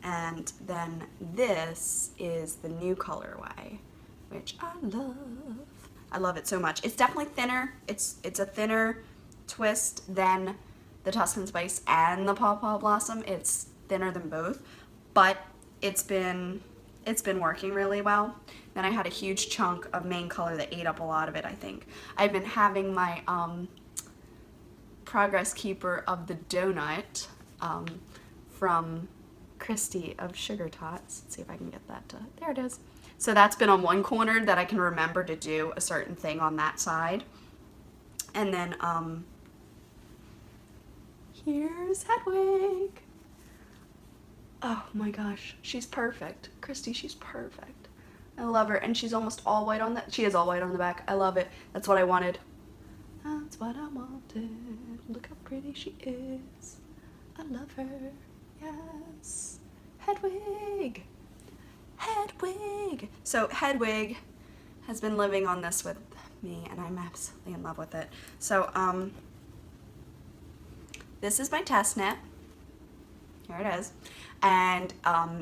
And then this is the new colorway, which I love. I love it so much. It's definitely thinner. It's a thinner twist than the Tuscan Spice and the Paw Paw Blossom. It's thinner than both, but it's been working really well. Then I had a huge chunk of main color that ate up a lot of it, I think. I've been having my Progress Keeper of the Donut from Christy of Sugar Tots. Let's see if I can get that to, there it is. So that's been on one corner that I can remember to do a certain thing on that side. And then here's Hedwig. Oh my gosh, she's perfect. Christy, she's perfect. I love her, and she's almost all white on the, she is all white on the back. I love it. That's what I wanted. That's what I wanted. Look how pretty she is. I love her. Yes. Hedwig. Hedwig. So Hedwig has been living on this with me, and I'm absolutely in love with it. So this is my test knit. Here it is. And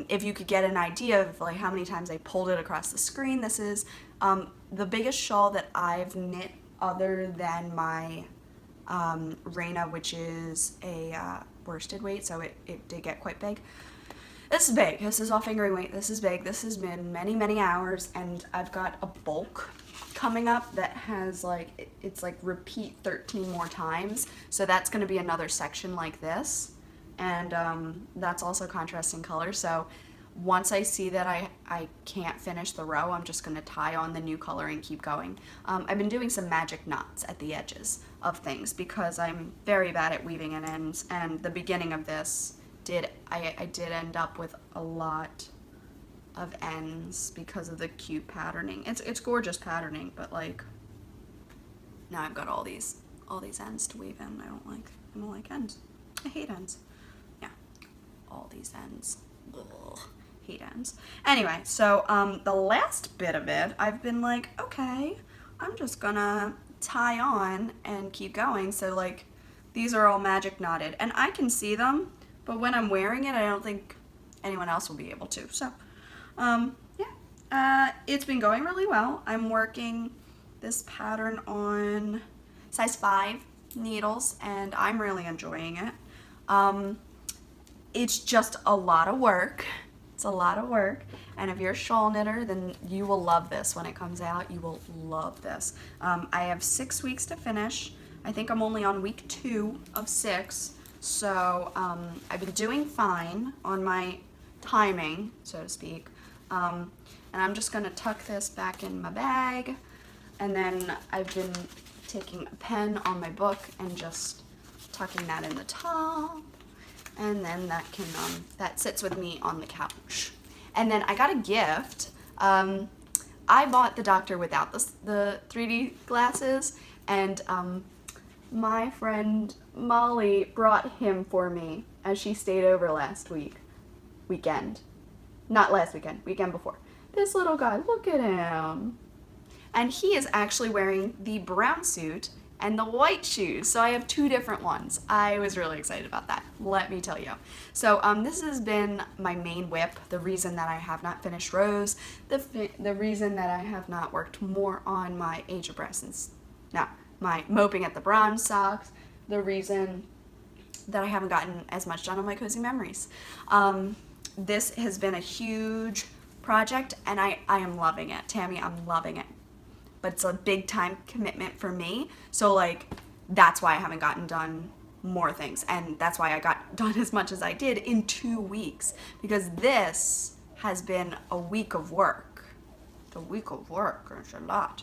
if you could get an idea of like how many times I pulled it across the screen, this is the biggest shawl that I've knit other than my Raina, which is a worsted weight, so it did get quite big. This is big. This is all fingering weight. This is big. This has been many, many hours, and I've got a bulk coming up that has like, it's like repeat 13 more times. So that's going to be another section like this. And that's also contrasting color. So once I see that I can't finish the row, I'm just going to tie on the new color and keep going. I've been doing some magic knots at the edges of things because I'm very bad at weaving in ends, and the beginning of this I did end up with a lot of ends because of the cute patterning. It's gorgeous patterning, but like now I've got all these ends to weave in. I don't like ends. I hate ends. Yeah, all these ends. Ugh, hate ends. Anyway, so the last bit of it, I've been like, okay, I'm just gonna tie on and keep going. So like these are all magic knotted, and I can see them, but when I'm wearing it, I don't think anyone else will be able to. So yeah, it's been going really well. I'm working this pattern on size 5 needles, and I'm really enjoying it. It's just a lot of work. It's a lot of work, and if you're a shawl knitter, then you will love this when it comes out. You will love this. I have 6 weeks to finish. I think I'm only on week 2 of 6, so I've been doing fine on my timing, so to speak. And I'm just gonna tuck this back in my bag, and then I've been taking a pen on my book and just tucking that in the top, and then that can that sits with me on the couch. And then I got a gift. I bought the Doctor without the 3D glasses, and my friend Molly brought him for me as she stayed over weekend. Not last weekend, weekend before. This little guy, look at him. And he is actually wearing the brown suit and the white shoes. So I have 2 different ones. I was really excited about that, let me tell you. So this has been my main whip, the reason that I have not finished rows, the reason that I have not worked more on my Age of Brass, my Moping at the Bronze socks, the reason that I haven't gotten as much done on my Cozy Memories. This has been a huge project, and I am loving it. Tammy, I'm loving it. But it's a big time commitment for me. So like, that's why I haven't gotten done more things. And that's why I got done as much as I did in 2 weeks. Because this has been a week of work. The week of work is a lot.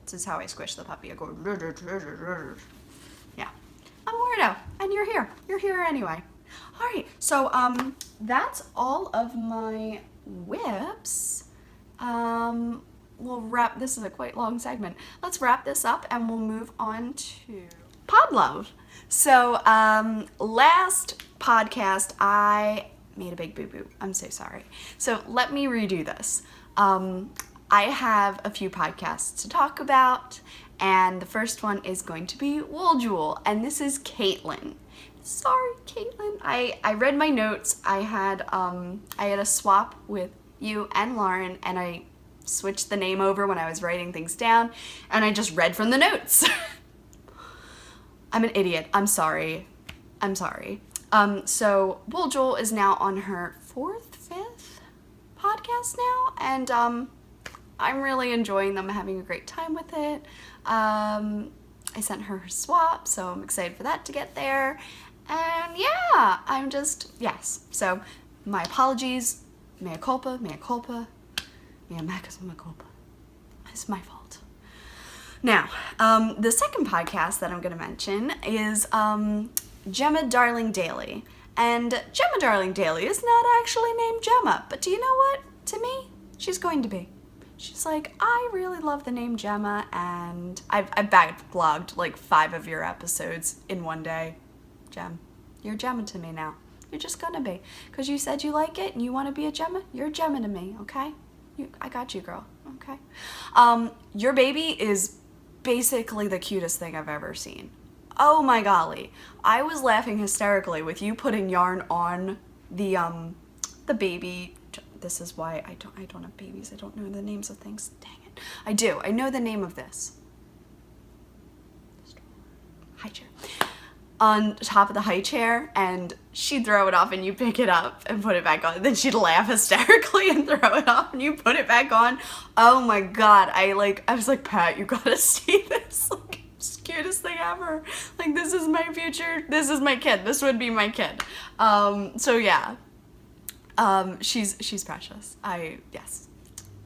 This is how I squish the puppy. I go, yeah. I'm a weirdo, and you're here. You're here anyway. All right, so that's all of my whips. We'll wrap, this is a quite long segment. Let's wrap this up and we'll move on to Pablo. So last podcast, I made a big boo-boo. I'm so sorry. So let me redo this. I have a few podcasts to talk about, and the first one is going to be Wool Jewel, and this is Caitlin. Sorry, Caitlin. I read my notes. I had a swap with you and Lauren, and I switched the name over when I was writing things down, and I just read from the notes. I'm an idiot. I'm sorry. I'm sorry. So Wool Jewel is now on her 4th, 5th, podcast now, and I'm really enjoying them, having a great time with it. I sent her swap, so I'm excited for that to get there. And yeah, I'm just, yes. So my apologies, mea culpa, mea culpa, mea culpa. It's my fault. Now, the second podcast that I'm going to mention is Gemma Darling Daily. And Gemma Darling Daily is not actually named Gemma, but do you know what? To me, she's going to be. She's like, I really love the name Gemma, and I've backlogged like 5 of your episodes in one day. Gem, you're Gemma to me now. You're just gonna be. Because you said you like it and you want to be a Gemma, you're a Gemma to me, okay? I got you, girl, okay? Your baby is basically the cutest thing I've ever seen. Oh my golly. I was laughing hysterically with you putting yarn on the baby. This is why I don't have babies. I don't know the names of things. Dang it. I do. I know the name of this. High chair. On top of the high chair, and she'd throw it off and you pick it up and put it back on. Then she'd laugh hysterically and throw it off and you put it back on. Oh my god. I was like, Pat, you gotta see this. Like, it's the cutest thing ever. Like, this is my future. This is my kid. This would be my kid. So yeah. She's precious. Yes.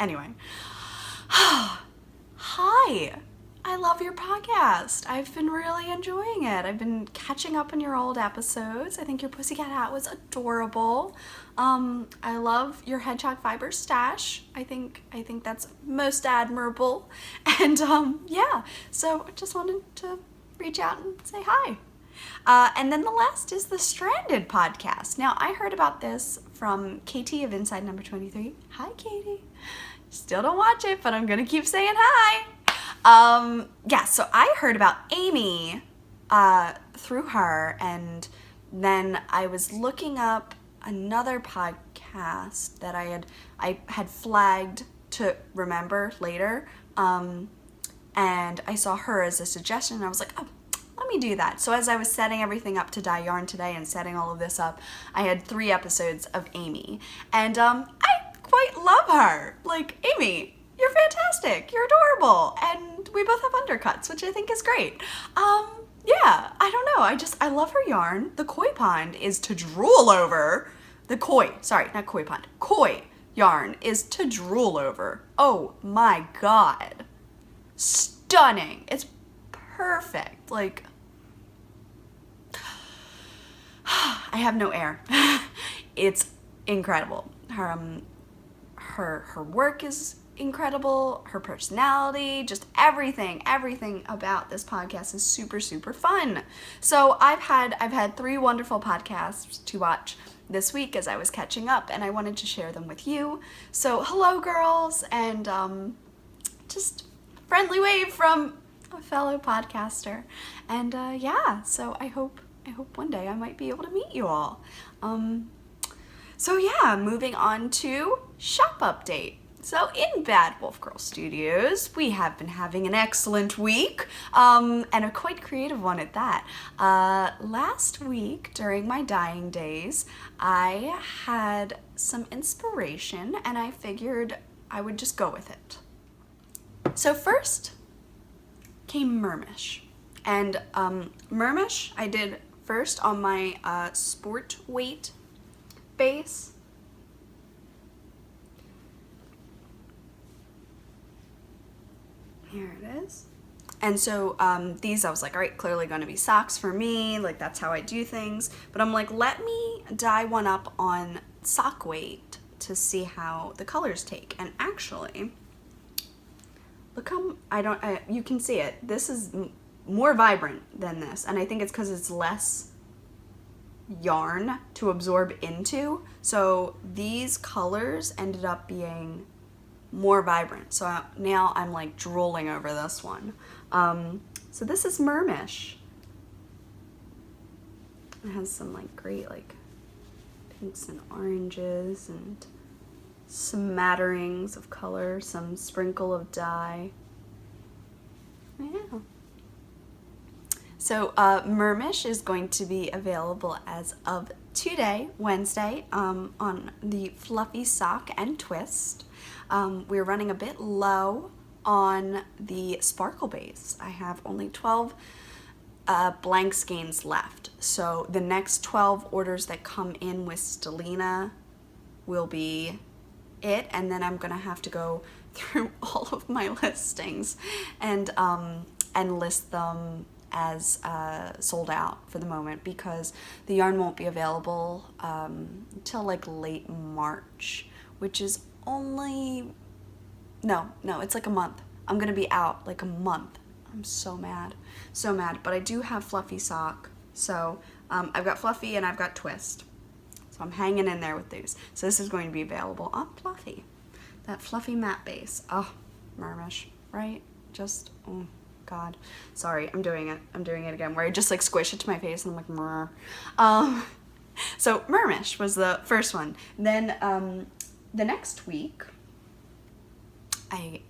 Anyway. Hi. I love your podcast. I've been really enjoying it. I've been catching up on your old episodes. I think your Pussycat hat was adorable. I love your hedgehog fiber stash. I think that's most admirable. And yeah, so I just wanted to reach out and say hi. And then the last is the Stranded podcast. Now, I heard about this from Katie of Inside Number 23. Hi, Katie. Still don't watch it, but I'm going to keep saying hi. Yeah, so I heard about Amy through her, and then I was looking up another podcast that I had flagged to remember later, and I saw her as a suggestion, and I was like, oh, let me do that. So as I was setting everything up to dye yarn today and setting all of this up, I had 3 episodes of Amy, and I quite love her. Like, Amy, you're fantastic, you're adorable, and we both have undercuts, which I think is great. Yeah, I don't know, I love her yarn. The koi pond is to drool over. Koi yarn is to drool over. Oh my god. Stunning. It's perfect. Like, I have no air. It's incredible. Her work is incredible, her personality, just everything about this podcast is super, super fun. So I've had 3 wonderful podcasts to watch this week as I was catching up, and I wanted to share them with you. So hello, girls, and just friendly wave from a fellow podcaster. And yeah, so I hope one day I might be able to meet you all. So yeah, moving on to shop update. So in Bad Wolf Girl Studios, we have been having an excellent week, and a quite creative one at that. Last week, during my dyeing days, I had some inspiration, and I figured I would just go with it. So first came Mermish. And Mermish I did first on my sport weight base. Here it is. And so these, I was like, all right, clearly going to be socks for me. Like, that's how I do things. But I'm like, let me dye one up on sock weight to see how the colors take. And actually, look how, you can see it. This is more vibrant than this. And I think it's because it's less yarn to absorb into. So these colors ended up being more vibrant. So now I'm like drooling over this one. So this is Mermish. It has some like great like pinks and oranges and smatterings of color, some sprinkle of dye. Yeah. So Mermish is going to be available as of today, Wednesday, on the Fluffy Sock and Twist. We're running a bit low on the Sparkle Base. I have only 12 blank skeins left. So the next 12 orders that come in with Stellina will be it, and then I'm gonna have to go through all of my listings and list them as sold out for the moment, because the yarn won't be available until like late March, which is only no, it's like a month. I'm gonna be out like a month. I'm so mad, but I do have Fluffy Sock, so I've got Fluffy and I've got Twist, so I'm hanging in there with these. So this is going to be available on Fluffy, that Fluffy matte base. Oh, Mermish, right? Just, oh God, sorry, I'm doing it again, where I just like squish it to my face and I'm like, Mrr. So Mermish was the first one. Then the next week, I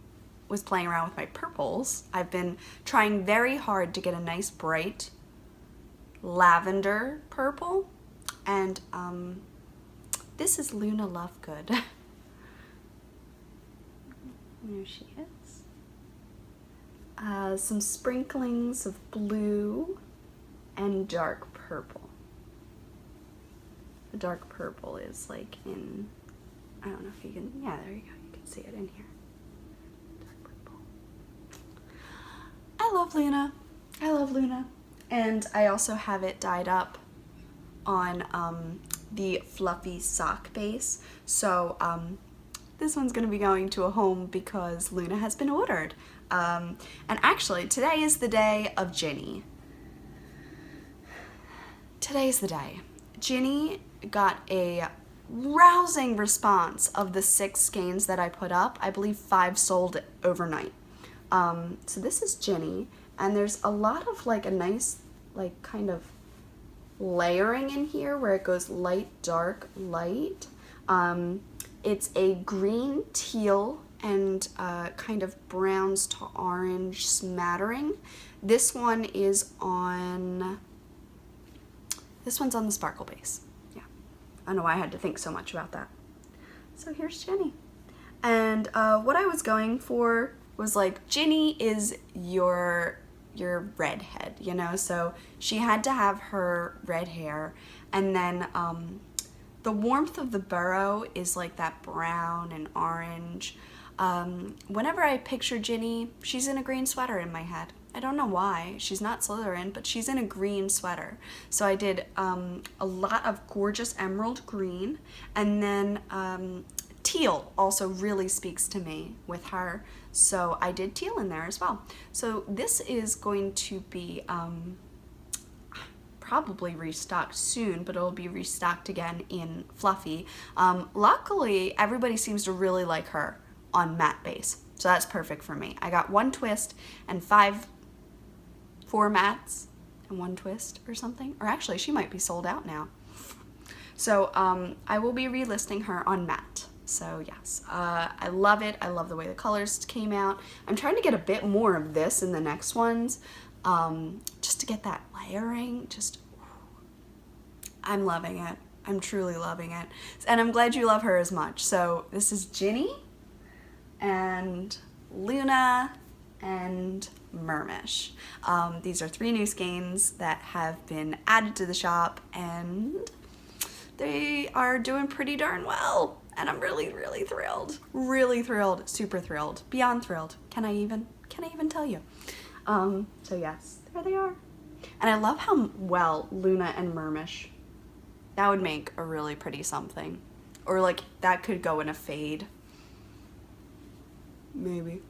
was playing around with my purples. I've been trying very hard to get a nice bright lavender purple, and this is Luna Lovegood. There she is. Some sprinklings of blue and dark purple. The dark purple is like in, I don't know if you can, yeah, there you go, you can see it in here. I love Luna. And I also have it dyed up on the Fluffy Sock base. So this one's gonna be going to a home because Luna has been ordered. And actually, today is the day of Ginny. Today's the day. Ginny got a rousing response of the 6 skeins that I put up. I believe 5 sold overnight. So this is Ginny, and there's a lot of like a nice like kind of layering in here where it goes light, dark, light. It's a green, teal, and kind of browns to orange smattering. This one's on the Sparkle Base. Yeah, I don't know why I had to think so much about that. So here's Ginny. And what I was going for was like, Ginny is your redhead, you know, so she had to have her red hair, and then the warmth of the burrow is like that brown and orange. Whenever I picture Ginny, she's in a green sweater in my head. I don't know why. She's not Slytherin, but she's in a green sweater. So I did a lot of gorgeous emerald green, and then teal also really speaks to me with her, so I did teal in there as well. So this is going to be probably restocked soon, but it'll be restocked again in Fluffy. Luckily, everybody seems to really like her on matte base, so that's perfect for me. I got 1 twist and 4 mattes and 1 twist or something, or actually she might be sold out now. So I will be relisting her on matte. So yes, I love it. I love the way the colors came out. I'm trying to get a bit more of this in the next ones, just to get that layering. I'm loving it. I'm truly loving it. And I'm glad you love her as much. So this is Ginny and Luna and Mermish. These are 3 new skeins that have been added to the shop, and they are doing pretty darn well. And I'm really, really thrilled. Really thrilled. Super thrilled. Beyond thrilled. Can I even tell you? So yes, there they are. And I love how well Luna and Mermish, that would make a really pretty something. Or like, that could go in a fade. Maybe.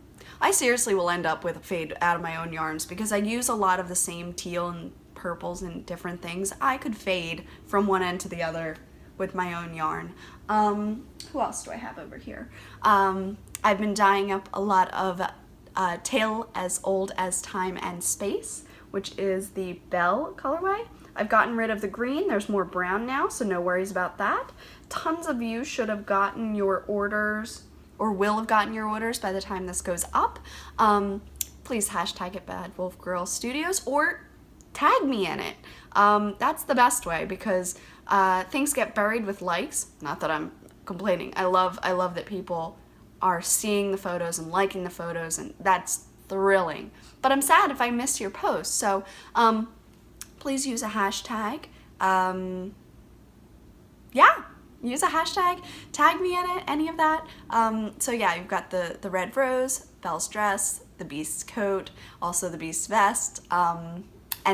I seriously will end up with a fade out of my own yarns because I use a lot of the same teal and purples and different things. I could fade from one end to the other with my own yarn. Who else do I have over here? I've been dyeing up a lot of Tale as Old as Time and Space, which is the Belle colorway. I've gotten rid of the green. There's more brown now, so no worries about that. Tons of you should have gotten your orders, or will have gotten your orders by the time this goes up. Please hashtag it Bad Wolf Girl Studios, or tag me in it. That's the best way, because things get buried with likes. Not that I'm complaining. I love that people are seeing the photos and liking the photos, and that's thrilling. But I'm sad if I miss your post. So please use a hashtag. Yeah, use a hashtag, tag me in it, any of that. So yeah, you've got the red rose, Belle's dress, the Beast's coat, also the Beast's vest, and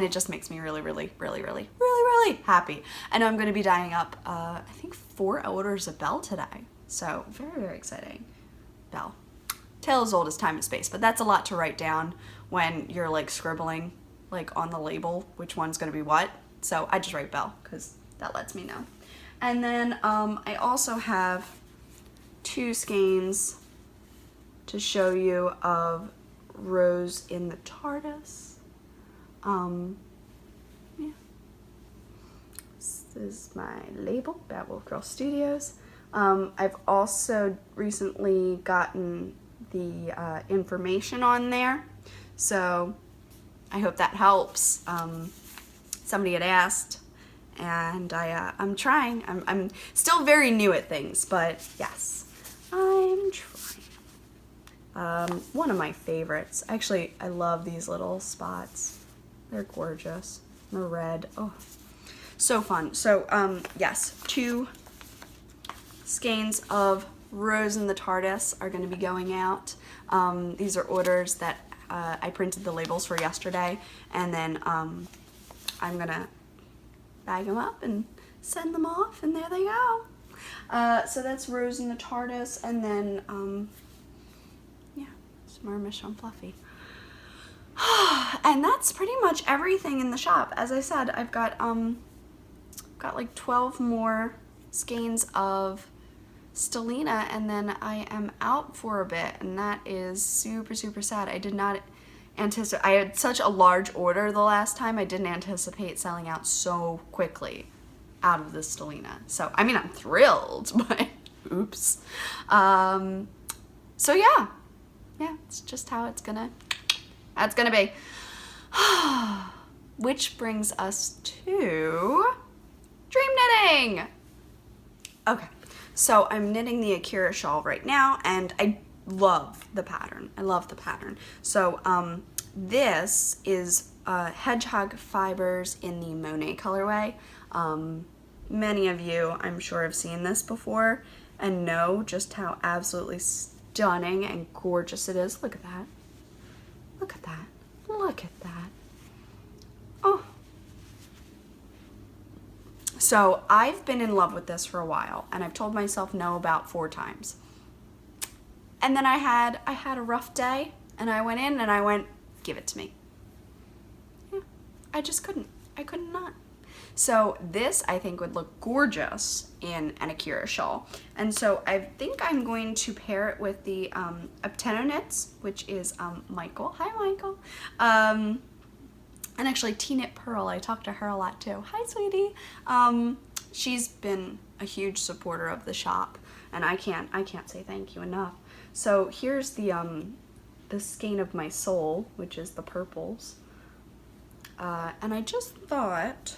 it just makes me really, really, really, really, really, really happy. I know I'm going to be dyeing up, I think 4 orders of Belle today, so very, very exciting. Belle. Tale as old as time and space, but that's a lot to write down when you're like scribbling like on the label which one's going to be what. So I just write Belle because that lets me know. And then I also have 2 skeins to show you of Rose in the TARDIS. Yeah. This is my label, Bad Wolf Girl Studios. I've also recently gotten the information on there, so I hope that helps. Somebody had asked, and I'm trying. I'm still very new at things, but yes, I'm trying. One of my favorites. Actually, I love these little spots. They're gorgeous. The red. Oh, so fun. So, yes, 2 skeins of Rose in the TARDIS are going to be going out. These are orders that I printed the labels for yesterday, and then I'm going to bag them up and send them off, and there they go. So that's Rose in the TARDIS, and then, yeah, some more Michonne Fluffy. And that's pretty much everything in the shop. As I said, I've got like 12 more skeins of Stellina, and then I am out for a bit, and that is super, super sad. I did not anticipate. I had such a large order the last time. I didn't anticipate selling out so quickly out of the Stellina. So, I mean, I'm thrilled, but oops. So yeah, it's just how it's gonna be. Which brings us to dream knitting. Okay, so I'm knitting the Akira shawl right now, and I love the pattern. So this is hedgehog fibers in the Monet colorway. Many of you, I'm sure, have seen this before and know just how absolutely stunning and gorgeous it is. Look at that. Look at that. Look at that. Oh. So I've been in love with this for a while, and I've told myself no about 4 times. And then I had a rough day, and I went in and I went, give it to me. Yeah, I just couldn't. I could not. So this, I think, would look gorgeous in an Akira shawl. And so I think I'm going to pair it with the Upteno Knits, which is Michael. Hi, Michael. And actually, T-Knit Pearl, I talked to her a lot too. Hi, sweetie. She's been a huge supporter of the shop, and I can't say thank you enough. So here's the skein of my soul, which is the purples. And I just thought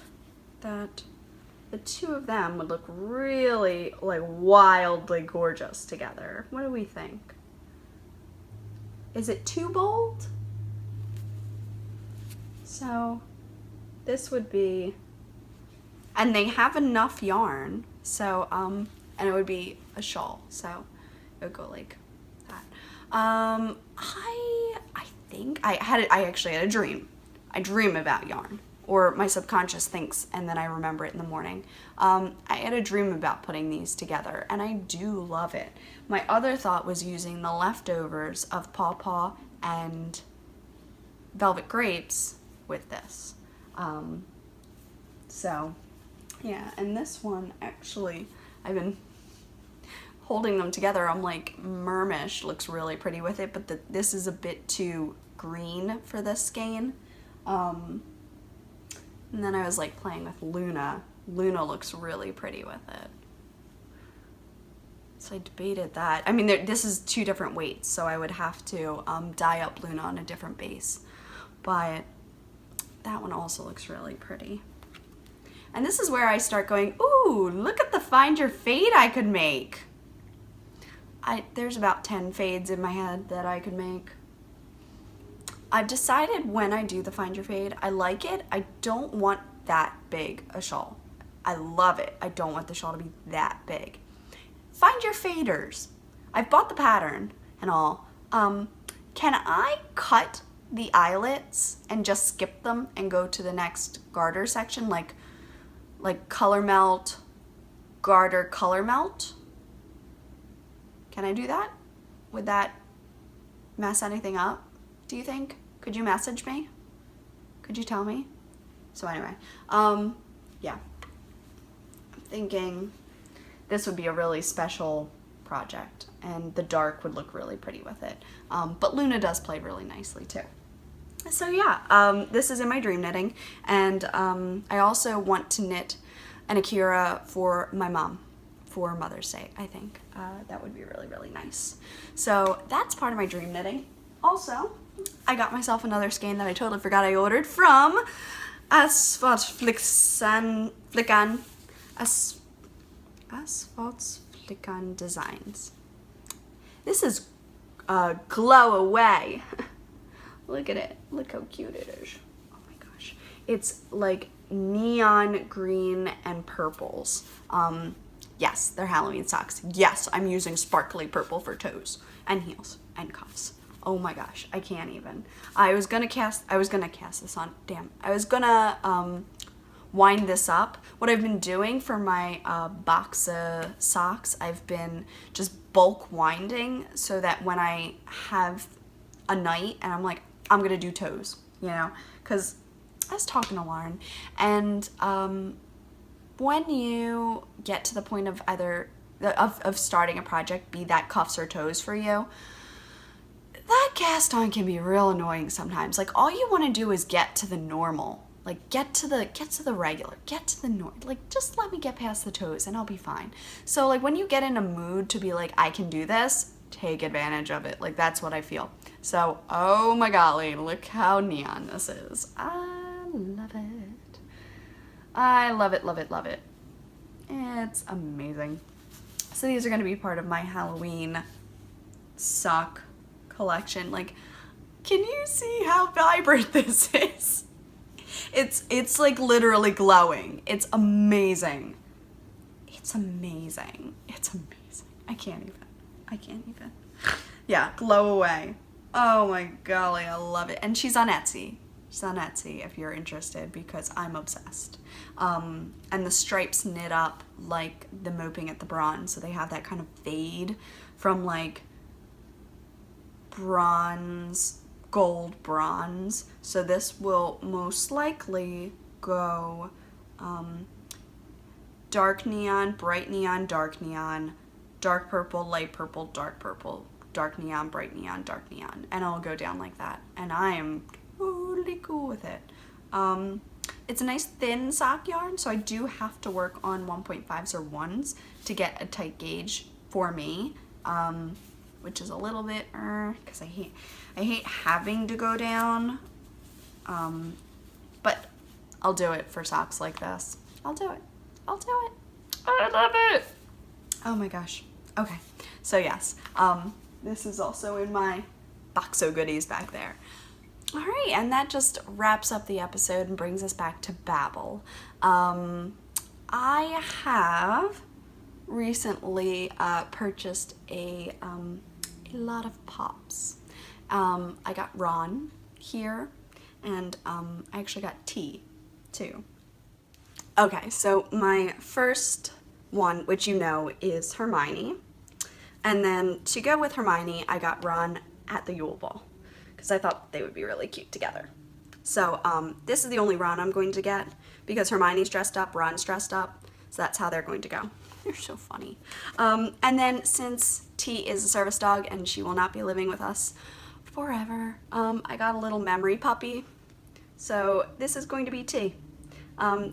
that the 2 of them would look really, like, wildly gorgeous together. What do we think? Is it too bold? So this would be, and they have enough yarn, so and it would be a shawl, so it would go like that. I think I actually had a dream. I dream about yarn, or my subconscious thinks, and then I remember it in the morning. I had a dream about putting these together, and I do love it. My other thought was using the leftovers of Paw Paw and Velvet Grapes with this. So yeah, and this one, actually, I've been holding them together. I'm like, Mermish looks really pretty with it, but this is a bit too green for this skein. And then I was like playing with Luna. Luna looks really pretty with it. So I debated that. I mean, this is 2 different weights, so I would have to dye up Luna on a different base. But that one also looks really pretty. And this is where I start going, ooh, look at the find your fade I could make. There's about 10 fades in my head that I could make. I've decided when I do the find your fade, I like it. I don't want that big a shawl. I love it. I don't want the shawl to be that big. Find your faders. I've bought the pattern and all. Can I cut the eyelets and just skip them and go to the next garter section, like color melt, garter color melt? Can I do that? Would that mess anything up, do you think? Could you message me? Could you tell me? So anyway, yeah. I'm thinking this would be a really special project, and the dark would look really pretty with it. But Luna does play really nicely too. So yeah, this is in my dream knitting, and I also want to knit an Akira for my mom for Mother's Day, I think. That would be really, really nice. So that's part of my dream knitting. Also, I got myself another skein that I totally forgot I ordered from Asphalt Flickern Designs. This is Glow Away. Look at it. Look how cute it is. Oh my gosh. It's like neon green and purples. Yes, they're Halloween socks. Yes, I'm using sparkly purple for toes and heels and cuffs. Oh my gosh, I can't even. I was gonna cast this on. Damn. I was gonna wind this up. What I've been doing for my box of socks, I've been just bulk winding so that when I have a night and I'm like, I'm gonna do toes, you know, because I was talking to Lauren, and when you get to the point of either of starting a project, be that cuffs or toes for you, that cast on can be real annoying sometimes. Like, all you want to do is get to the normal, like get to the regular, get to the norm. Like, just let me get past the toes and I'll be fine. So like when you get in a mood to be like, I can do this, take advantage of it. Like, that's what I feel. So, oh my golly, look how neon this is. I love it. I love it, love it, love it. It's amazing. So these are going to be part of my Halloween sock collection. Like, can you see how vibrant this is? It's like literally glowing. It's amazing. It's amazing. It's amazing. I can't even. Yeah, Glow Away. Oh my golly, I love it. And she's on Etsy. She's on Etsy if you're interested, because I'm obsessed. And the stripes knit up like the Moping at the Bronze, so they have that kind of fade from like bronze, gold bronze. So this will most likely go dark neon, bright neon, dark purple, light purple, dark neon, bright neon, dark neon, and it'll go down like that. And I am totally cool with it. It's a nice thin sock yarn, so I do have to work on 1.5s or 1s to get a tight gauge for me, which is a little bit because I hate having to go down, but I'll do it for socks like this. I'll do it. I love it. Oh my gosh. Okay, so yes, this is also in my box of goodies back there. All right, and that just wraps up the episode and brings us back to Babble. I have recently purchased a lot of pops. I got Ron here, and I actually got T too. Okay, so my first one, which you know, is Hermione. And then to go with Hermione, I got Ron at the Yule Ball, because I thought they would be really cute together. So this is the only Ron I'm going to get, because Hermione's dressed up, Ron's dressed up, so that's how they're going to go. They're so funny. And then since T is a service dog and she will not be living with us forever, I got a little memory puppy. So this is going to be T.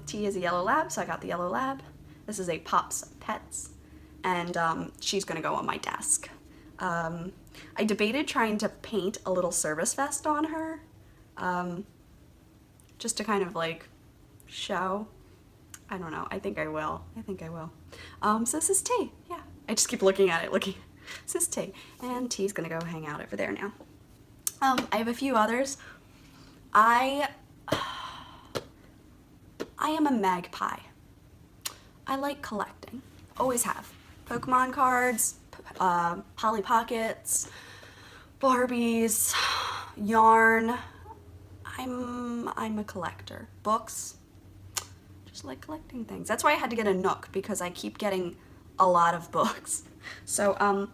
T is a yellow lab, so I got the yellow lab. This is a Pops Pets, and she's gonna go on my desk. I debated trying to paint a little service vest on her, just to kind of like show. I don't know. I think I will. So this is T. Yeah. I just keep looking at it, This is T. And T's gonna go hang out over there now. I have a few others. I am a magpie. I like collecting. Always have. Pokemon cards, Polly Pockets, Barbies, yarn. I'm a collector. Books. Just like collecting things. That's why I had to get a Nook, because I keep getting a lot of books. So,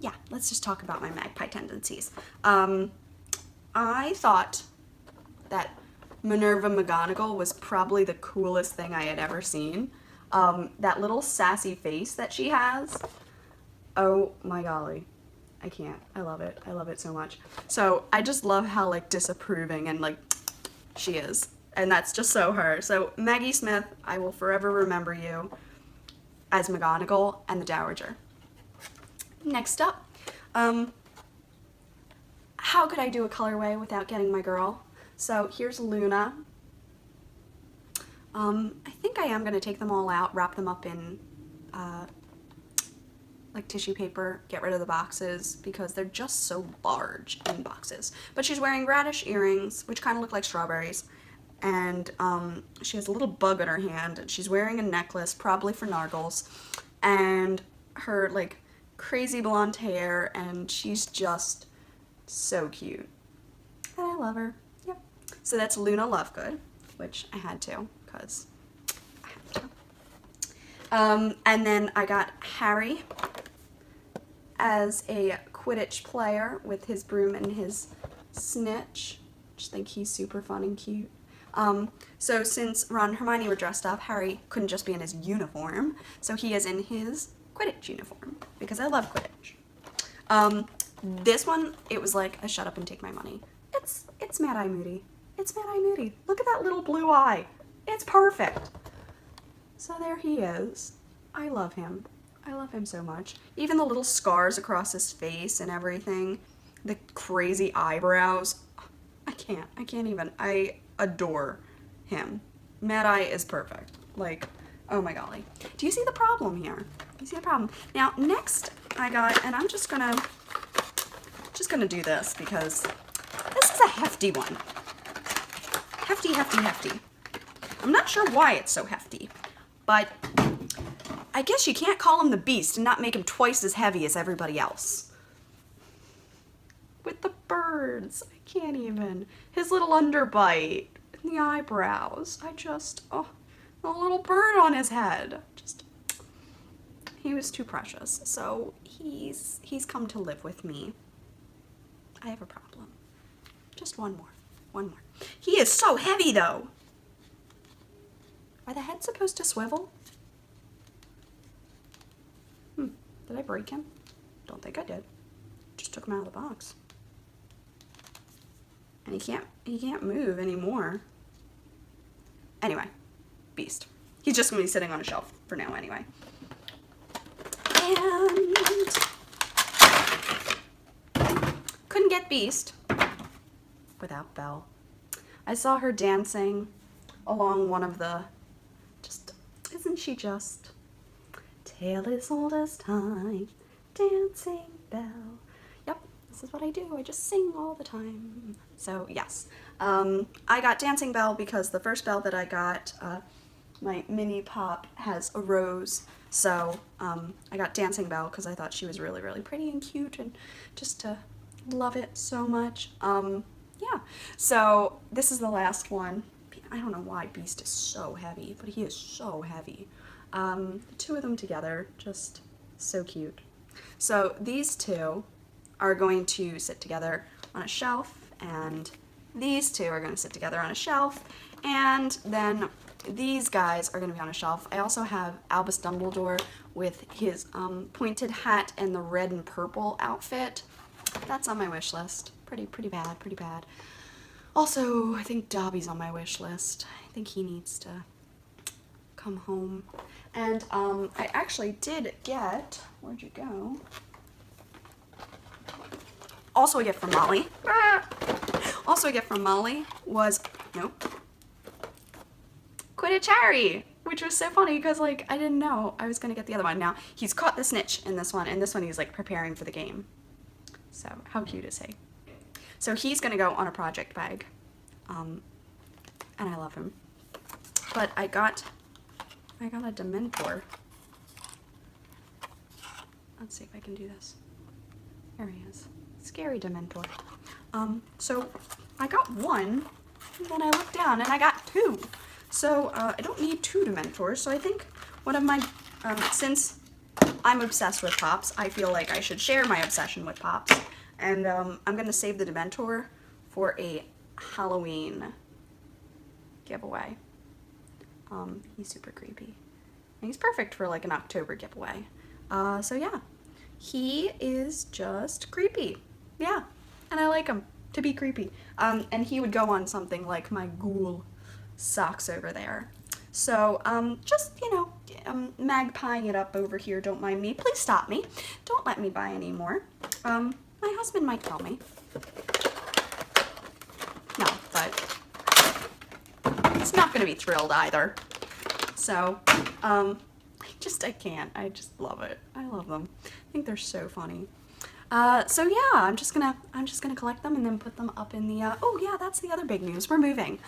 yeah, let's just talk about my magpie tendencies. I thought that Minerva McGonagall was probably the coolest thing I had ever seen. That little sassy face that she has. Oh my golly. I can't. I love it. I love it so much. So I just love how like disapproving and like she is. And that's just so her. So Maggie Smith, I will forever remember you as McGonagall and the Dowager. Next up, how could I do a colorway without getting my girl? So here's Luna. I think I am going to take them all out, wrap them up in like tissue paper, get rid of the boxes because they're just so large in boxes. But she's wearing radish earrings, which kind of look like strawberries, and she has a little bug in her hand, and she's wearing a necklace, probably for Nargles, and her like crazy blonde hair, and she's just so cute. And I love her. Yep. So that's Luna Lovegood, which I had to, because I had to. And then I got Harry as a Quidditch player with his broom and his snitch. Just think he's super fun and cute. So since Ron and Hermione were dressed up, Harry couldn't just be in his uniform, so he is in his Quidditch uniform, because I love Quidditch. This one, it was like a shut up and take my money. It's Mad Eye Moody. It's Mad Eye Moody. Look at that little blue eye. It's perfect. So there he is. I love him. I love him so much. Even the little scars across his face and everything. The crazy eyebrows. I can't even. I adore him. Mad Eye is perfect. Like, oh my golly. Do you see the problem here? You see the problem? Now, next I got, and I'm just gonna do this because this is a hefty one. Hefty, hefty, hefty. I'm not sure why it's so hefty, but I guess you can't call him the Beast and not make him twice as heavy as everybody else. With the birds, I can't even. His little underbite, and the eyebrows. The little bird on his head. He was too precious. So he's come to live with me. I have a problem. Just one more. He is so heavy though. Are the heads supposed to swivel? Did I break him? Don't think I did. Just took him out of the box. And he can't move anymore. Anyway, Beast. He's just gonna be sitting on a shelf for now anyway. And couldn't get Beast without Belle. I saw her dancing along one of the, isn't she just? Tale as old as time, dancing Belle. Yep, this is what I do. I just sing all the time. So yes, I got Dancing Belle because the first Belle that I got, my mini pop has a rose. So I got Dancing Belle because I thought she was really, really pretty and cute, and just to love it so much. Yeah, so this is the last one. I don't know why Beast is so heavy, but he is so heavy. The two of them together, just so cute. So these two are going to sit together on a shelf, and these two are going to sit together on a shelf, and then these guys are going to be on a shelf. I also have Albus Dumbledore with his pointed hat and the red and purple outfit. That's on my wish list. Pretty bad. Also, I think Dobby's on my wish list. I think he needs to come home. And I actually did get, where'd you go? Also a gift from Molly. Also a gift from Molly was Nope. Quidditch Harry, which was so funny because like I didn't know I was gonna get the other one. Now he's caught the snitch in this one, and this one he's like preparing for the game. So how cute is he? So he's gonna go on a project bag, and I love him. But I got a Dementor. Let's see if I can do this. There he is. Scary Dementor. So I got one, and then I looked down and I got two. So I don't need two Dementors, so I think one of my, since I'm obsessed with Pops, I feel like I should share my obsession with Pops. And I'm gonna save the Dementor for a Halloween giveaway. He's super creepy. And he's perfect for like an October giveaway. So yeah, he is just creepy. Yeah, and I like him to be creepy. And he would go on something like my ghoul socks over there. So just, you know, magpieing it up over here, don't mind me. Please stop me. Don't let me buy any more. My husband might tell me. No, but he's not gonna be thrilled either. So, I can't. I just love it. I love them. I think they're so funny. So yeah, I'm just gonna collect them and then put them up in the, oh yeah, that's the other big news. We're moving.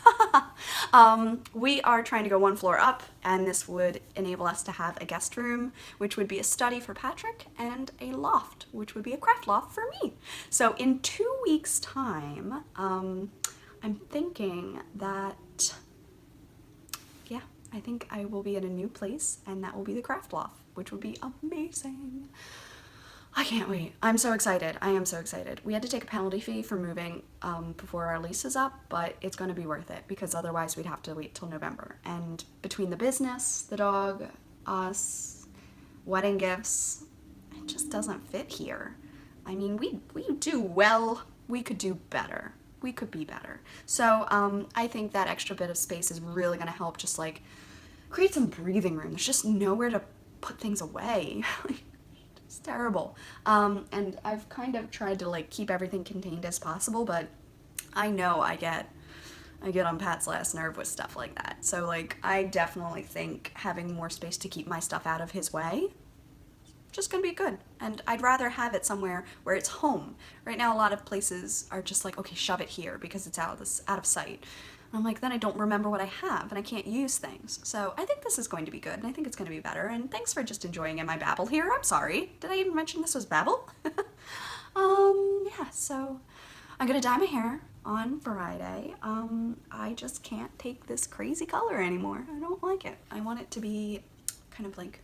We are trying to go one floor up, and this would enable us to have a guest room, which would be a study for Patrick, and a loft, which would be a craft loft for me. So in 2 weeks' time, I'm thinking that, yeah, I think I will be in a new place, and that will be the craft loft, which would be amazing. I can't wait. I'm so excited. I am so excited. We had to take a penalty fee for moving before our lease is up, but it's going to be worth it because otherwise we'd have to wait till November. And between the business, the dog, us, wedding gifts, it just doesn't fit here. I mean, we do well. We could do better. We could be better. So I think that extra bit of space is really going to help just like create some breathing room. There's just nowhere to put things away. It's terrible. And I've kind of tried to like keep everything contained as possible, but I know I get on Pat's last nerve with stuff like that. So like I definitely think having more space to keep my stuff out of his way just gonna be good. And I'd rather have it somewhere where it's home. Right now a lot of places are just like, okay, shove it here because it's out of sight. I'm like, then I don't remember what I have and I can't use things. So I think this is going to be good, and I think it's going to be better. And thanks for just enjoying my babble here. I'm sorry. Did I even mention this was babble? Yeah, so I'm going to dye my hair on Friday. I just can't take this crazy color anymore. I don't like it. I want it to be kind of like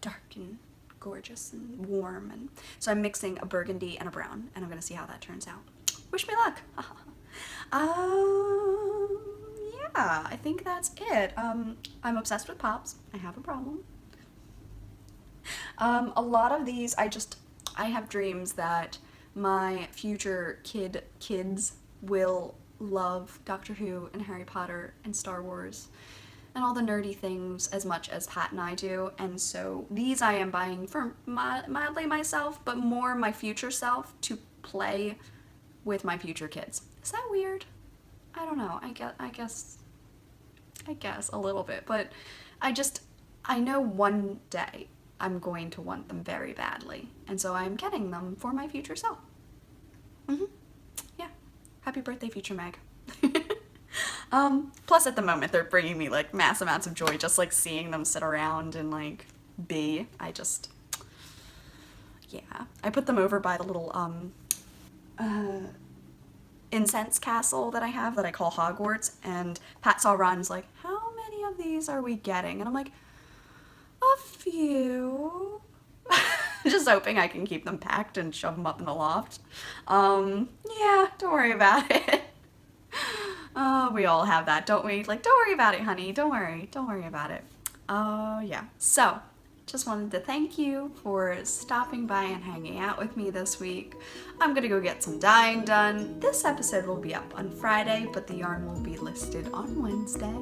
dark and gorgeous and warm. And so I'm mixing a burgundy and a brown, and I'm going to see how that turns out. Wish me luck. Yeah, I think that's it. I'm obsessed with Pops. I have a problem. A lot of these, I have dreams that my future kids will love Doctor Who and Harry Potter and Star Wars and all the nerdy things as much as Pat and I do. And so these I am buying for mildly myself, but more my future self to play with my future kids. Is that weird? I don't know. I guess a little bit, but I know one day I'm going to want them very badly, and so I'm getting them for my future self. Yeah. Happy birthday, future Meg. Plus at the moment they're bringing me like mass amounts of joy just like seeing them sit around and like be. Yeah. I put them over by the little incense castle that I have that I call Hogwarts, and Pat saw Ron's like, how many of these are we getting? And I'm like, a few. Just hoping I can keep them packed and shove them up in the loft. Yeah, don't worry about it. We all have that, don't we? Like, don't worry about it, honey. Don't worry about it. Yeah. So, just wanted to thank you for stopping by and hanging out with me this week. I'm gonna go get some dyeing done. This episode will be up on Friday, but the yarn will be listed on Wednesday.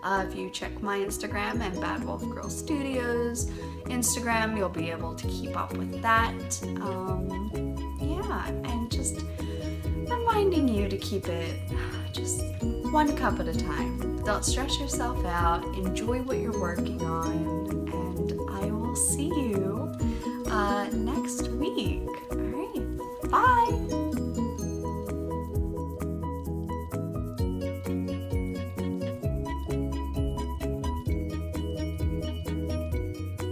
If you check my Instagram and Bad Wolf Girl Studios Instagram, you'll be able to keep up with that. Yeah, and just reminding you to keep it just one cup at a time. Don't stress yourself out. Enjoy what you're working on,